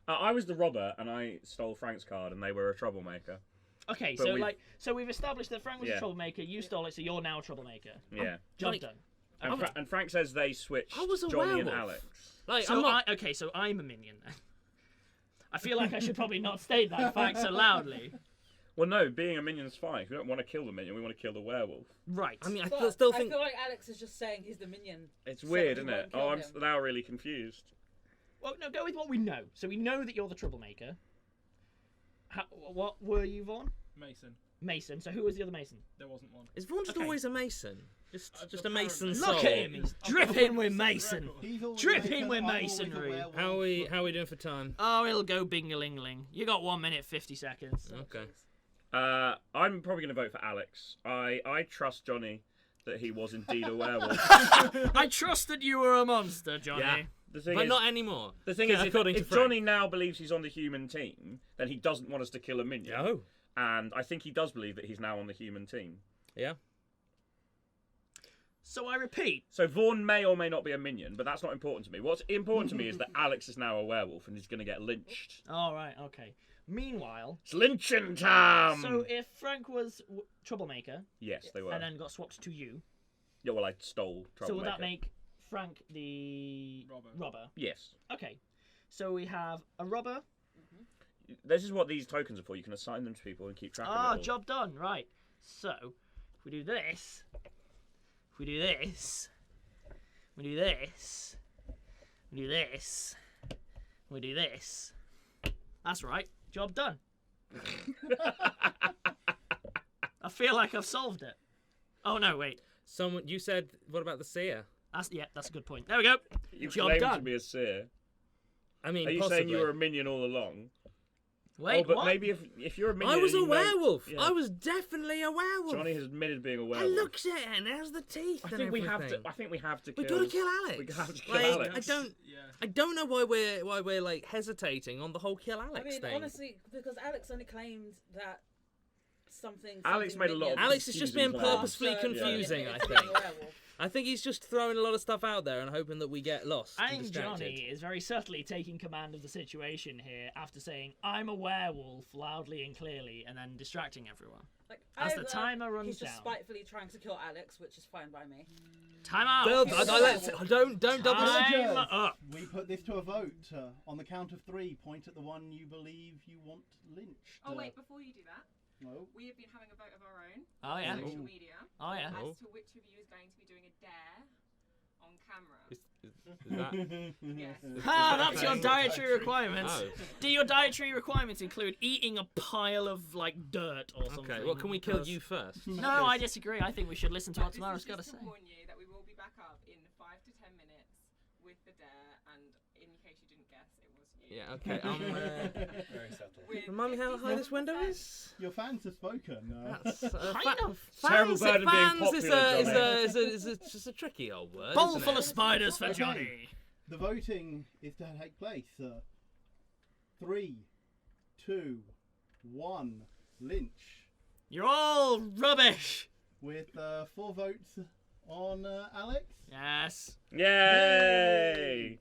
I was the robber, and I stole Frank's card, and they were a troublemaker. Okay, But so we've established that Frank was a Yeah. troublemaker. You stole it, so you're now a troublemaker. Yeah. Job Like- done. And Frank says they switched I was a Johnny and werewolf. Alex. Like, So I'm not. so I'm a minion then. I feel like I should probably not state that fact so loudly. Well, no, being a minion's fine. We don't want to kill the minion, we want to kill the werewolf. Right. I mean, I But still I think. feel like Alex is just saying he's the minion. It's So weird, he isn't it? won't kill Oh, I'm him. now really confused. Well, no, go with what we know. So we know that you're the troublemaker. What were you, Vaughn? Mason. Mason. So who was the other Mason? There wasn't one. Is Vaughan just Okay. always a Mason? Just a apparently. Mason Look soul. at him. He's dripping with Mason. He's always Dripping a- with I'm always a masonry. werewolf, How but- are we doing for time? Oh, it'll go bing-a-ling-ling. You got 1 minute 50 seconds. Okay. I'm probably going to vote for Alex. I trust Johnny that he was indeed a werewolf. I trust that you were a monster, Johnny. Yeah. The thing But is, not anymore. the thing Yeah, is, according to if Frank. Johnny now believes he's on the human team, then he doesn't want us to kill a minion. No. And I think he does believe that he's now on the human team. Yeah. So I repeat. So Vaughan may or may not be a minion, but that's not important to me. What's important to me is that Alex is now a werewolf and he's going to get lynched. All right, okay. Meanwhile, It's lynching time! so if Frank was troublemaker Yes, they were. and then got swapped to you, Yeah, well, I stole so Troublemaker. would that make Frank the robber? Yes. Okay. So we have a robber. This is what these tokens are for. You can assign them to people and keep track of it Ah, all. job done. Right. So if we do this, if we do this, we do this, we do this, we do this. That's right. Job done. I feel like I've solved it. Oh no, wait. You said, what about the seer? That's a good point. There we go. You Job claim to done. be a seer. I mean, Are you possibly. saying you were a minion all along? Wait, oh, but what? maybe if you're a minion, I was and a you know- werewolf. Yeah. I was definitely a werewolf. Johnny has admitted being a I werewolf. looked at it, and there's the teeth. I and think we have to. everything. I think we have to. We kill, gotta kill Alex. We have to kill Like, Alex. I don't know why we're like hesitating on the whole kill Alex I mean, thing. honestly, because Alex only claimed that something. Alex something made a lot of minion Alex is just being confusing claims. purposefully after confusing, turning I into think. a werewolf. I think he's just throwing a lot of stuff out there and hoping that we get lost. I and think distracted. Johnny is very subtly taking command of the situation here after saying, I'm a werewolf, loudly and clearly, and then distracting everyone. Like, As the either timer runs he's just down. spitefully trying to kill Alex, which is fine by me. Time out! Well, He's a don't double. Time Villagers, up! we put this to a vote. On the count of 3, point at the one you believe you want lynched. Oh wait, before you do that, No. we have been having a vote of our own Oh, yeah. on social Ooh. media Oh, yeah. Oh. as to which of you is going to be doing a dare on camera. Is that? Yes. Ah, that's your thing? dietary requirements. Oh. Do your dietary requirements include eating a pile of, like, dirt or something? Okay. Well, can we kill Because- you first? No, I disagree. I think we should listen to what This Tamara's is got to just say. to warn you that we will be back up in 5 to 10 minutes with the dare, and in case you didn't guess, it was you. Yeah. Okay. Very subtle. With Remind me how high this 57%. window is. Your fans have spoken. That's, Kind of. Terrible fans, burden being fans popular, is just a tricky old word. Bowl isn't full it? of spiders for Okay. Johnny. The voting is to take place. 3, 2, 1, lynch. You're all rubbish. With 4 votes on Alex. Yes. Yay!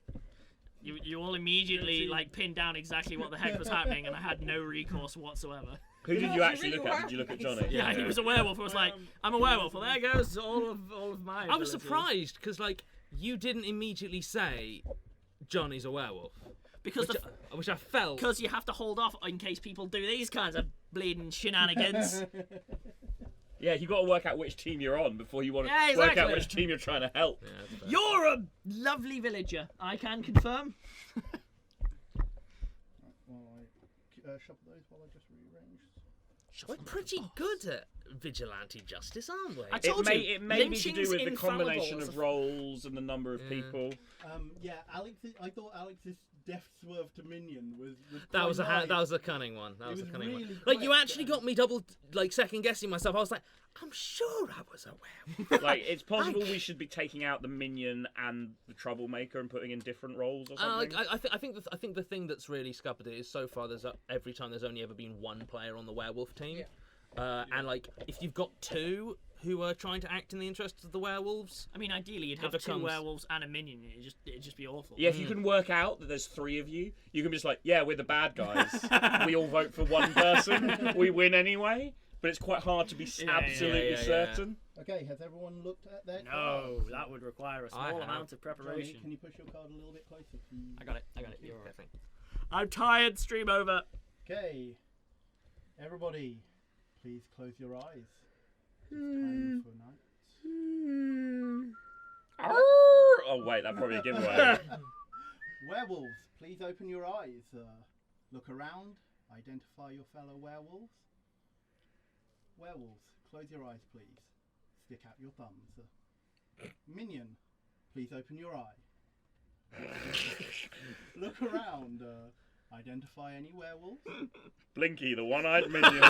You all immediately like pinned down exactly what the heck was happening, and I had no recourse whatsoever. Who did you You actually really look at? were Did you look at amazing. Johnny? Yeah, he was a werewolf. I was like, I'm a werewolf. Well, there goes all of my. I was ability. surprised because like you didn't immediately say Johnny's a werewolf, because which I felt. because you have to hold off in case people do these kinds of bleeding shenanigans. Yeah, you got to work out which team you're on before you want to Yeah, work out exactly. which team you're trying to help. Yeah, that's fair. You're a lovely villager. I can confirm. Shuffle those while I just rearrange. We're pretty good at vigilante justice, aren't we? I told It may, you, it may be to lynching's do with the infallible combination as of a- roles and the number of people. Yeah, Alex. I thought Alex's death swerve to minion was That was quite nice. a cunning one. That It was a was cunning one. really Like you quick, actually yeah. got me double like second guessing myself. I was like, I'm sure I was a werewolf. Like, it's possible we should be taking out the minion and the troublemaker and putting in different roles or something. I think the thing that's really scuppered it is so far every time there's only ever been one player on the werewolf team, and like if you've got 2 who are trying to act in the interests of the werewolves, I mean, ideally, you'd It have 2 becomes- werewolves and a minion. It'd just be awful. Yeah, if you can work out that there's 3 of you, you can be just like, yeah, we're the bad guys. We all vote for one person. We win anyway. But it's quite hard to be absolutely yeah. certain. Okay, has everyone looked at their No, cards? that would require a I small have. amount of Johnny, preparation. can you push your card a little bit closer? I got it. You're Okay, right. thanks. I'm tired. Stream over. Okay, everybody, please close your eyes. It's time for night. Oh, wait, that'd probably a giveaway. Werewolves, please open your eyes. Look around. Identify your fellow werewolves. Werewolves, close your eyes, please. Stick out your thumbs. Minion, please open your eye. Look around. Identify any werewolves. Blinky, the one-eyed minion.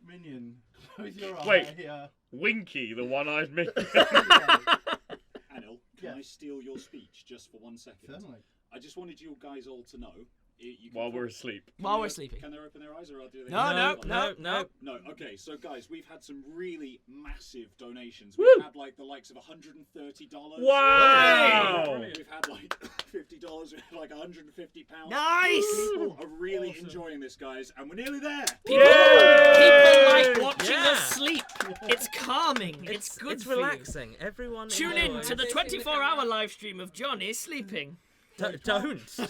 Minion, close your eye. Wait. Winky, the one-eyed minion. Anil, can I steal your speech just for 1 second? Certainly. I just wanted you guys all to know. You can While we're asleep. While we're sleeping. Can they open their eyes or do they? No. No. No, okay, so guys, we've had some really massive donations. Woo! We've had like the likes of $130. Wow! We've had like $50, we've had like £150. Nice! People are really enjoying this, guys, and we're nearly there. People like watching us sleep. It's calming. It's good. It's for you. relaxing. Everyone Tune in enjoys. to the 24-hour live stream of Johnny sleeping. Don't. So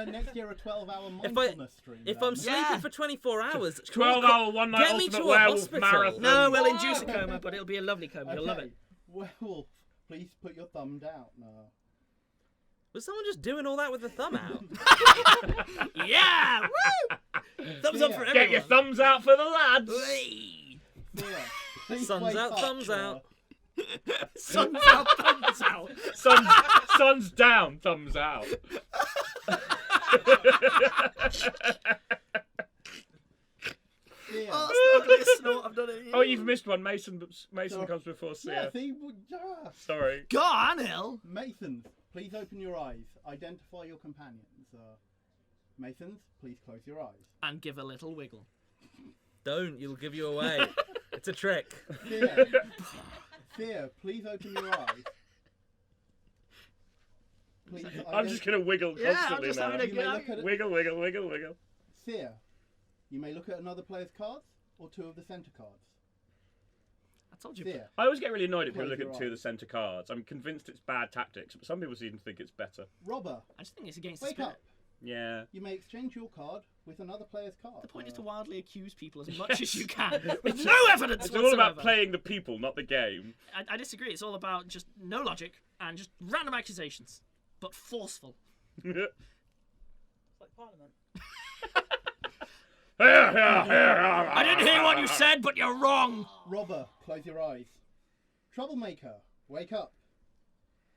next year a 12-hour mindfulness stream. If then. I'm sleeping for 24 hours, 12-hour one-night get me ultimate to a werewolf hospital. marathon. No, we'll induce a coma, but it'll be a lovely coma. You'll love Okay. it. Werewolf, please put your thumb down. Was someone just doing all that with the thumb out? Yeah! Woo! Thumbs up for everyone. Get your thumbs out for the lads. Whee! Thea, please Sun's wake out, up, thumbs out. Sun's out, thumbs out. Sun's down, thumbs out. Thea. Oh, it's not like a snort. I've done it. Oh, you've missed one. Mason So- comes before Yeah, Sia. see, Sorry. Go on, Hill. Masons, please open your eyes. Identify your companions. Masons, please close your eyes. And give a little wiggle. Don't, you'll give you away. It's a trick. Thea, please open your eyes. Please, I'm just going to wiggle Yeah, I'm constantly just now. having a You may go. look at it. Wiggle, wiggle, wiggle, wiggle. Thea, you may look at another player's cards or two of the centre cards. I told you. Thea, I always get really annoyed if people Close look at your two of the eyes. centre cards. I'm convinced it's bad tactics, but some people seem to think it's better. Robber, I just think it's against the wake spirit. up. Yeah. You may exchange your card with another player's card. The point is to wildly accuse people as much as you can, with no evidence It's whatsoever. all about playing the people, not the game. I disagree. It's all about just no logic and just random accusations, but forceful. It's like Parliament. I didn't hear what you said, but you're wrong. Robber, close your eyes. Troublemaker, wake up.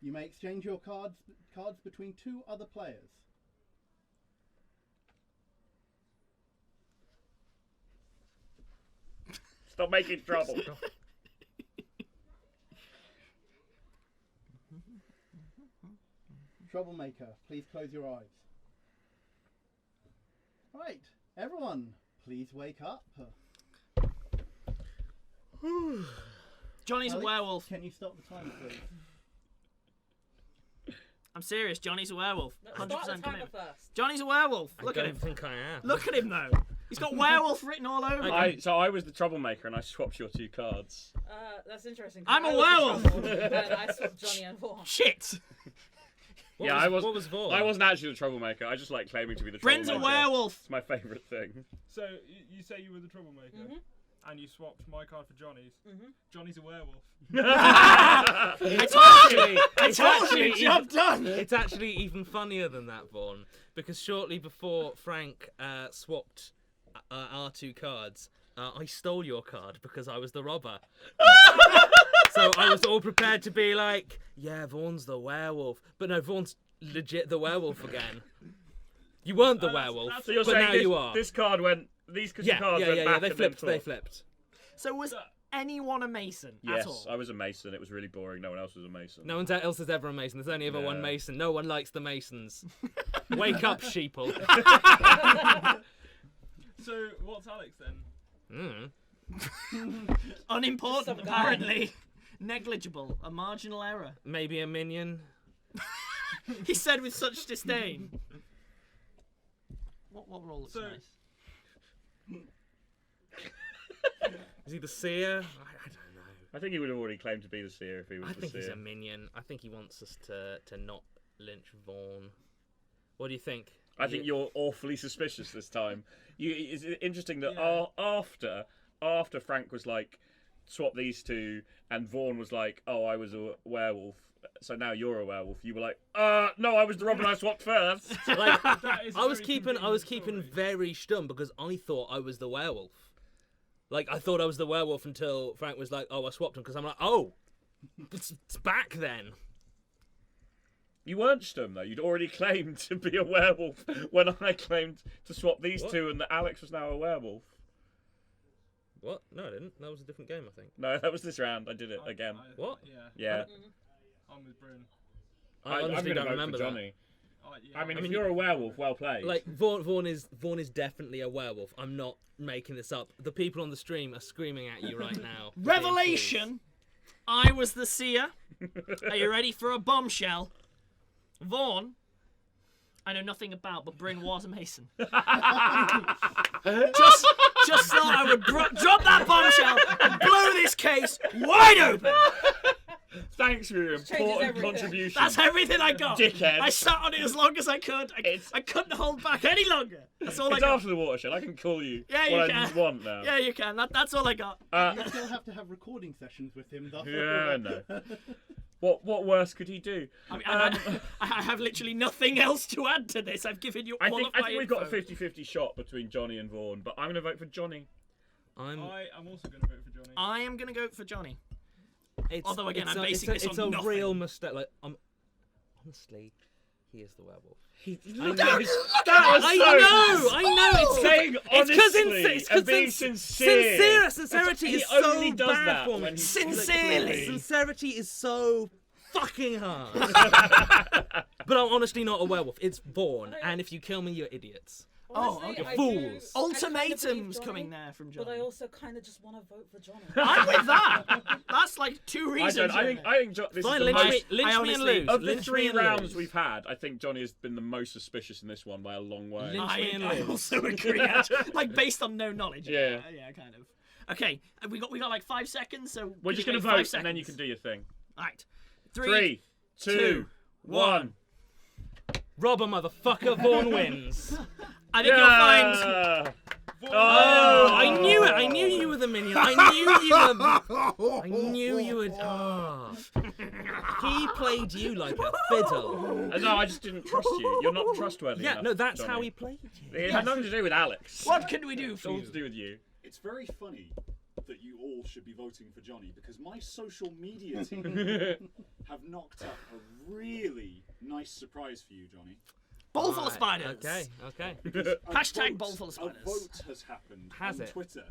You may exchange your cards between two other players. Stop making trouble. Troublemaker, please close your eyes. Right, everyone, please wake up. Johnny's a Alex, werewolf. Can you stop the timer, please? I'm serious. Johnny's a werewolf. Let's 100% start the timer commitment. first. Johnny's a werewolf. I Look at don't him. think I am. Look at him though. He's got werewolf written all over him. So I was the troublemaker and I swapped your two cards. That's interesting. 'cause I'm a I was werewolf. the trouble, and I swapped Johnny and Vaughn. Shit. What was Vaughn? I wasn't actually the troublemaker. I just like claiming to be the Bren's a troublemaker. werewolf. It's my favourite thing. So you say you were the troublemaker, and you swapped my card for Johnny's. Johnny's a werewolf. I told you. Job done. It's actually even funnier than that, Vaughn, because shortly before Frank swapped our two cards, I stole your card because I was the robber. So I was all prepared to be like, yeah, Vaughn's the werewolf. But no, Vaughn's legit the werewolf again. You weren't the werewolf, So you're but saying now this, you are. this card went. These cards Yeah, went back they and flipped. then They swapped. flipped. So was anyone a mason Yes, at all? I was a mason. It was really boring. No one else was a mason. No one else is ever a mason. There's only ever one Yeah. mason. No one likes the masons. Wake up, sheeple. So what's Alex then? Unimportant, Some guy. apparently. Negligible. A marginal error. Maybe a minion. He said with such disdain. What role looks So- nice? Is he the seer? I don't know. I think he would have already claimed to be the seer if he was I the think he's seer. a minion. I think he wants us to not lynch Vaughn. What do you think? I think you're awfully suspicious this time. It's interesting that Yeah. after Frank was like, swap these two, and Vaughn was like, oh, I was a werewolf, so now you're a werewolf. You were like, no, I was the Robin I swapped first. Like, That is a I was very keeping convenient very story. very stum because I thought I was the werewolf. Like, I thought I was the werewolf until Frank was like, "Oh, I swapped him," because I'm like, "Oh, it's back then." You weren't Stum, though. You'd already claimed to be a werewolf when I claimed to swap these What? two and that Alex was now a werewolf. What? No, I didn't. That was a different game, I think. No, that was this round. I did it again. What? Yeah. I'm with Bryn. I I'm honestly gonna don't vote remember for that. Johnny. Yeah, I mean, I if mean, you're a werewolf, well played. Like Vaughn is definitely a werewolf. I'm not making this up. The people on the stream are screaming at you right now. for being Revelation! I was the seer. Are you ready for a bombshell? Vaughn, I know nothing about, but Bryn was a Mason. just thought I would drop that bombshell and blow this case wide open. Thanks for your important everything. contribution. That's everything I got. Dickhead. I sat on it as long as I could. I couldn't hold back any longer. That's all I It's got. after the watershed. I can call you Yeah, you what can. I want now. Yeah, you can. That's all I got. You still have to have recording sessions with him, though. Yeah, I know. What worse could he do? I mean, I have literally nothing else to add to this. I've given you I qualified think we've got a info. 50-50 shot between Johnny and Vaughn, but I'm going to vote for Johnny. I'm also going to vote for Johnny. I am going to go for Johnny. It's, Although, again, it's I'm a- basing it's this a, on it's a nothing. real mistake. Like, honestly, he is the werewolf. I know. It's saying it's and being sincere. Sincerity He is only so does bad that for me. when he's Sincerely. Sincerity is so fucking hard. But I'm honestly not a werewolf. It's Vaughn, and if you kill me, you're idiots. Honestly, okay. I Fools. do- I kind of Ultimatum's believe Johnny, coming there from But I Johnny. also kind of just want to vote for Johnny. I'm with that. That's like two I reasons. don't. I think this Fine, is the lynch most... me and honestly- lose. Of the Lynch me 3 and rounds lose. we've had, I think Johnny has been the most suspicious in this one by a long way. Lynch me and I lose. also agree. Actually. Like based on no knowledge. Yeah. Yeah, kind of. Okay, we got like 5 seconds, so We're can just you going to make 5 vote, seconds? and then you can do your thing. Right. 3, 2, 1. Robber motherfucker, Vaughn wins. I think you'll find. Yeah! Oh, I knew it. I knew you were the minion. I knew you would. Oh. He played you like a fiddle. No, I just didn't trust you. You're not trustworthy Yeah, enough, no, that's Johnny. how he played you. It had nothing to do with Alex. What can we do It's for all you? to do with you. It's very funny that you all should be voting for Johnny because my social media team have knocked up a really nice surprise for you, Johnny. Bowl full of Right, spiders. Okay. Hashtag bowl full of A spiders. vote has happened Has on it? Twitter.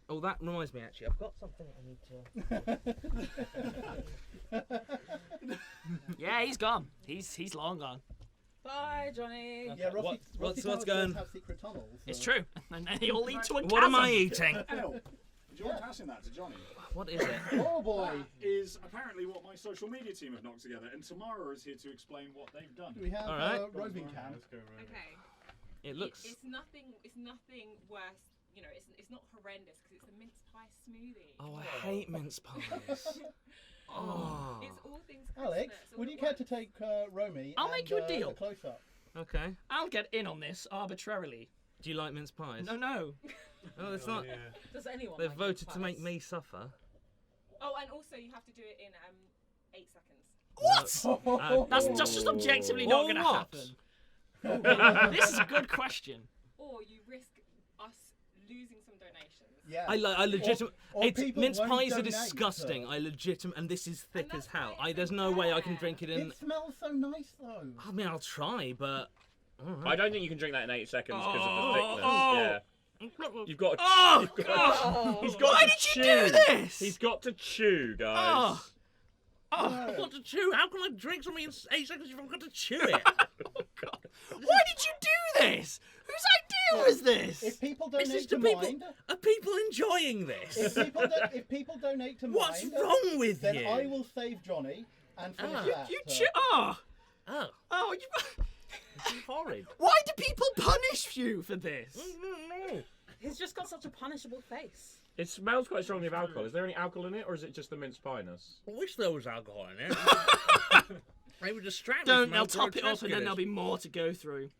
Oh, that reminds me, actually. I've got something I need to... Yeah, he's gone. He's long gone. Bye, Johnny. Yeah, Rusty, what's Rusty going- does have secret tunnels. It's so- true. And then they all lead to a What am I chasm. eating? Hell, do you want passing that to Johnny? What is it? Oh boy! Is apparently what my social media team have knocked together, and Tamara is here to explain what they've done. We have All right. roving camp. Okay. It looks... It's nothing worse. You know, it's not horrendous because it's a mince pie smoothie. Oh, I hate mince pies. Oh. It's all things Alex, Christmas, all would you at care to once. take Romy? I'll make you a deal. Close up. Okay. I'll get in on this arbitrarily. Do you like mince pies? No. Oh, it's not... Does anyone? They've like voted to pies? make me suffer. Oh, and also you have to do it in 8 seconds. What? That's just objectively not Or going to what? happen. This is a good question. Or you risk us losing some donations. Yeah. I legitimate. or It's people mince won't pies are donate, disgusting. so- I legitimate, and this is thick And as that's hell. why it's There's in no way I can there. drink it in. It smells so nice though. I mean, I'll try, but. I don't think you can drink that in 8 seconds because of the thickness. Oh. Yeah. You've got to. Oh, you've got God. He's got Why to did you chew. do this? He's got to chew, guys. Oh. I've got to chew. How can I drink something in 8 seconds if I've got to chew it? Oh, God. Why did you do this? Whose idea was this? If people This donate is to to people. Mind, Are people enjoying this? if people donate to What's Mind, wrong with then you? I will save Johnny and finish Ah. that. You so- Oh. Oh, You... it's horrid. Why do people punish you for this? He's just got such a punishable face. It smells quite strongly of alcohol. Is there any alcohol in it, or is it just the mince pie-ness? I wish there was alcohol in it. They would distract me Don't. from They'll how top it up grotesque and then is. there'll be more to go through.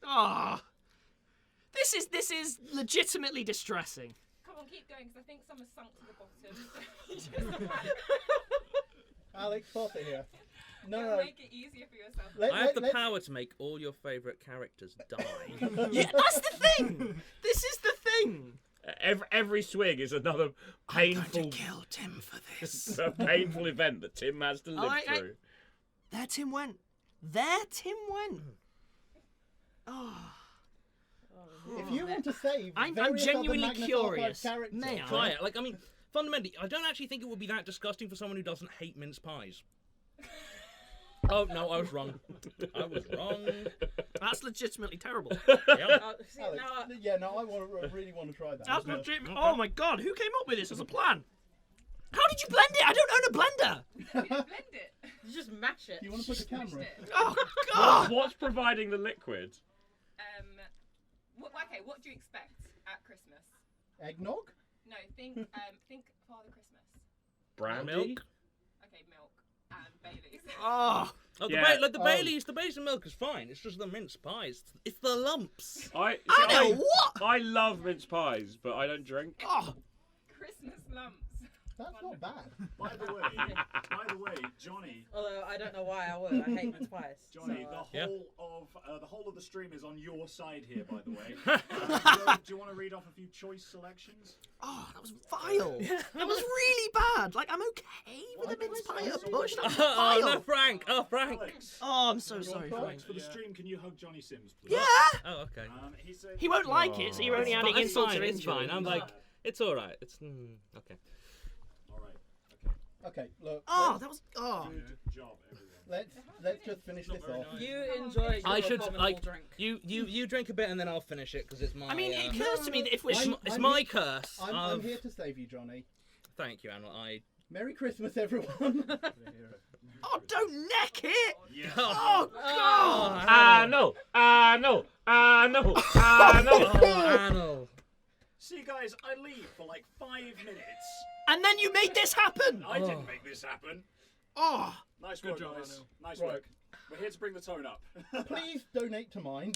Ah. This is legitimately distressing. Come on, keep going because I think some are sunk to the bottom. Alex, pause it here. No, It'll no. make it easier for yourself. I have the let's- power to make all your favourite characters die. Yeah, that's the thing. This is the thing. Every swig is another painful, kill Tim for this. a painful event that Tim has to live through. There Tim went. Oh. If you want to save, I'm various genuinely other Magnus curious. Archive characters, May I? Try it. Like, I mean, fundamentally, I don't actually think it would be that disgusting for someone who doesn't hate mince pies. Oh, no, I was wrong. I was wrong. That's legitimately terrible. Yeah. See, Alex, now I really want to try that. That's legit. Oh my god, who came up with this as a plan? How did you blend it? I don't own a blender. You blend it. you just mash it. Do you want to put the camera? Oh god. What's providing the liquid? What do you expect at Christmas? Eggnog? No, think Father Christmas. Brandy? Milk? Okay, milk and Baileys. Oh. Oh, Yeah. the Baileys and milk is fine. It's just the mince pies. It's the lumps. I know what. I love mince pies, but I don't drink. Oh. Christmas lumps. That's not bad. By the way, Johnny. Although I don't know why I would. I hate mince pies. Johnny, so, the whole of the stream is on your side here. By the way, do you want to read off a few choice selections? Oh, that was vile. That was really bad. Like, I'm okay with a mince pie at a push. That was Oh, vile. no, Frank. Oh, Frank. Alex, Oh, I'm so sorry, Frank. Alex, for the stream, can you hug Johnny Sims, please? Yeah. Oh, okay. He said He won't like it, so you're only adding It's insult fine, to it's injury. fine. I'm like, it's all right. It's okay. All right. Okay, look. Oh, that was. Oh. Good job, everyone. Let's just finish this off. you enjoy your I should abominable like drink. you drink a bit and then I'll finish it because it's my. I mean, it occurs to me that if we're. it's my curse. I'm of- here to save you, Johnny. Thank you, Anna. Merry Christmas, everyone. Oh, don't neck it! Yes. Oh, Oh, God! No. Anna. See, guys, I leave for like 5 minutes. And then you made this happen! I didn't make this happen. Oh! Nice Good work, job, guys. Anu. Nice Right. work. We're here to bring the tone up. Please donate to mine.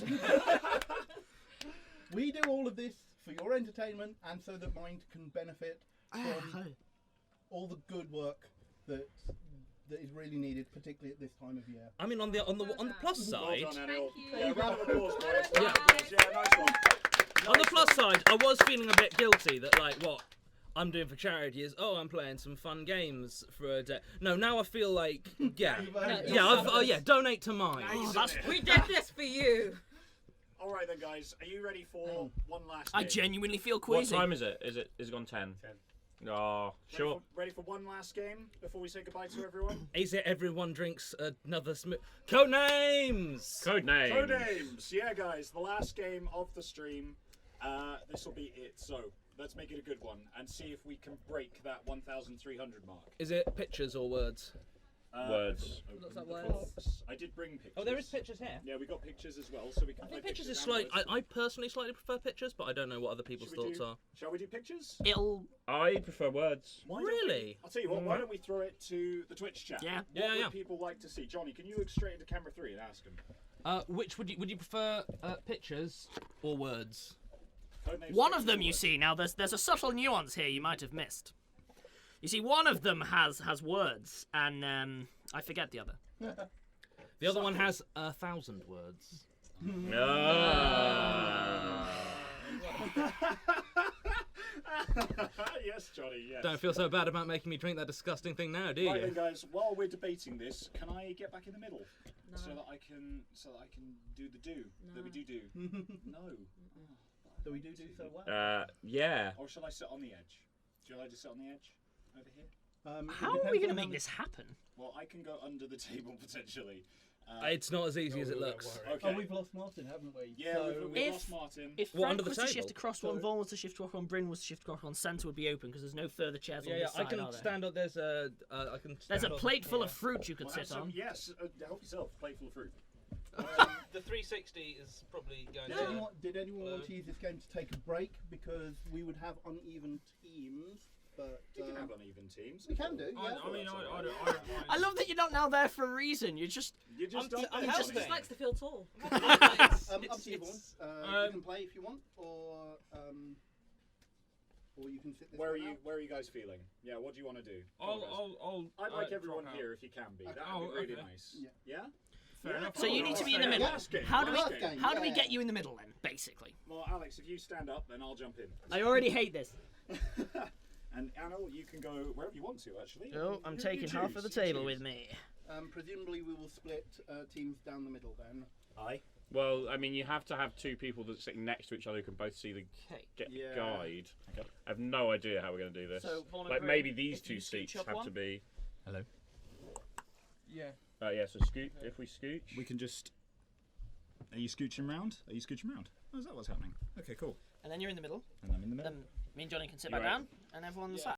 We do all of this for your entertainment and so that mine can benefit from all the good work that is really needed, particularly at this time of year. I mean, on the plus Well side, done, Anil. Thank Yeah, you. round of applause, boys. Yeah. Round of applause. Yeah, nice one. on the plus side, I was feeling a bit guilty that like what I'm doing for charity is I'm playing some fun games for a day. No, now I feel like donate to mine. Oh, that's. We did this for you. All right then, guys. Are you ready for one last I game? genuinely feel What queasy. time is it? Is it gone 10? 10. Oh, sure. Ready for one last game before we say goodbye to everyone? Is it everyone drinks another code names? Code name. Codenames. Yeah, guys. The last game of the stream. This will be it. So let's make it a good one and see if we can break that 1,300 mark. Is it pictures or words? Words. Looks like The words. box. I did bring pictures. Oh, there is pictures here. Yeah, we got pictures as well, so we can I play think pictures is and slightly. words. I personally slightly prefer pictures, but I don't know what other people's Should we thoughts do- are. Shall we do pictures? It'll. I prefer words. Why don't Really? we- I'll tell you what. Why don't we throw it to the Twitch chat? Yeah. What Yeah, would yeah. people like to see? Johnny, can you look straight into camera 3 and ask them? Which would you prefer, pictures or words? Codenames One for of them, you words. see, now there's a subtle nuance here you might have missed. You see, one of them has words, and I forget the other. The other one has 1,000 words. Yes, Johnny. Yes. Don't feel so bad about making me drink that disgusting thing now, do Right then, you? guys. While we're debating this, can I get back in the middle No. so that I can do the do that we do? No. Do we do so well? Yeah. Or shall I sit on the edge? Shall I just sit on the edge over here? It How are depends we going to on make how this happen? Well, I can go under the table potentially. It's not as easy as it looks. Okay. Oh, we've lost Martin, haven't we? Yeah, So we've If- lost Martin. If What, Frank under the was to shift table? across one, Vaughn was to shift across one, Bryn was to shift across one, centre would be open because there's no further chairs on Yeah, this I side, can are there? stand up. There's a. I can. There's a stand plate full here. of fruit you could Well, sit have some- on. Yes, help yourself. Plate full of fruit. The 360 is probably going Did anyone want to use this game to take a break because we would have uneven teams? But You can have uneven teams. we can do. I Yeah. mean, That's I alright. don't mind. I love that you're not now there for a reason. You're just. You just don't. I'm know. just- Just likes to feel tall. Up to you, Vaughn. You can play if you want, or you can sit this Where are one you? out. Where are you guys feeling? Yeah. What do you want to do? Come on, guys. I'll I'd like everyone drop out. here if you can be. That Oh, would be really okay. nice. Yeah. Yeah. Fair enough. So you need to be in the middle. Last game, How do we last game. how do we get you in the middle then? Basically. Well, Alex, if you stand up, then I'll jump in. I already hate this. And Anna, you can go wherever you want to, actually. Oh, I'm You taking half choose, of the you table choose. with me. Presumably we will split teams down the middle then. Aye. Well, I mean, you have to have two people that sitting next to each other who can both see the Yeah. guide. Okay. I have no idea how we're going to do this. So, Vaughn and like Gray, maybe these if two you scooch seats up have one. to be. Hello. Yeah. Yeah. So scoot. If we scooch. We can just. Are you scooching round? Are you scooching round? Oh, is that what's happening? Okay, cool. And then you're in the middle. And I'm in the middle. Then me and Johnny can sit You back right. down, and everyone's sat.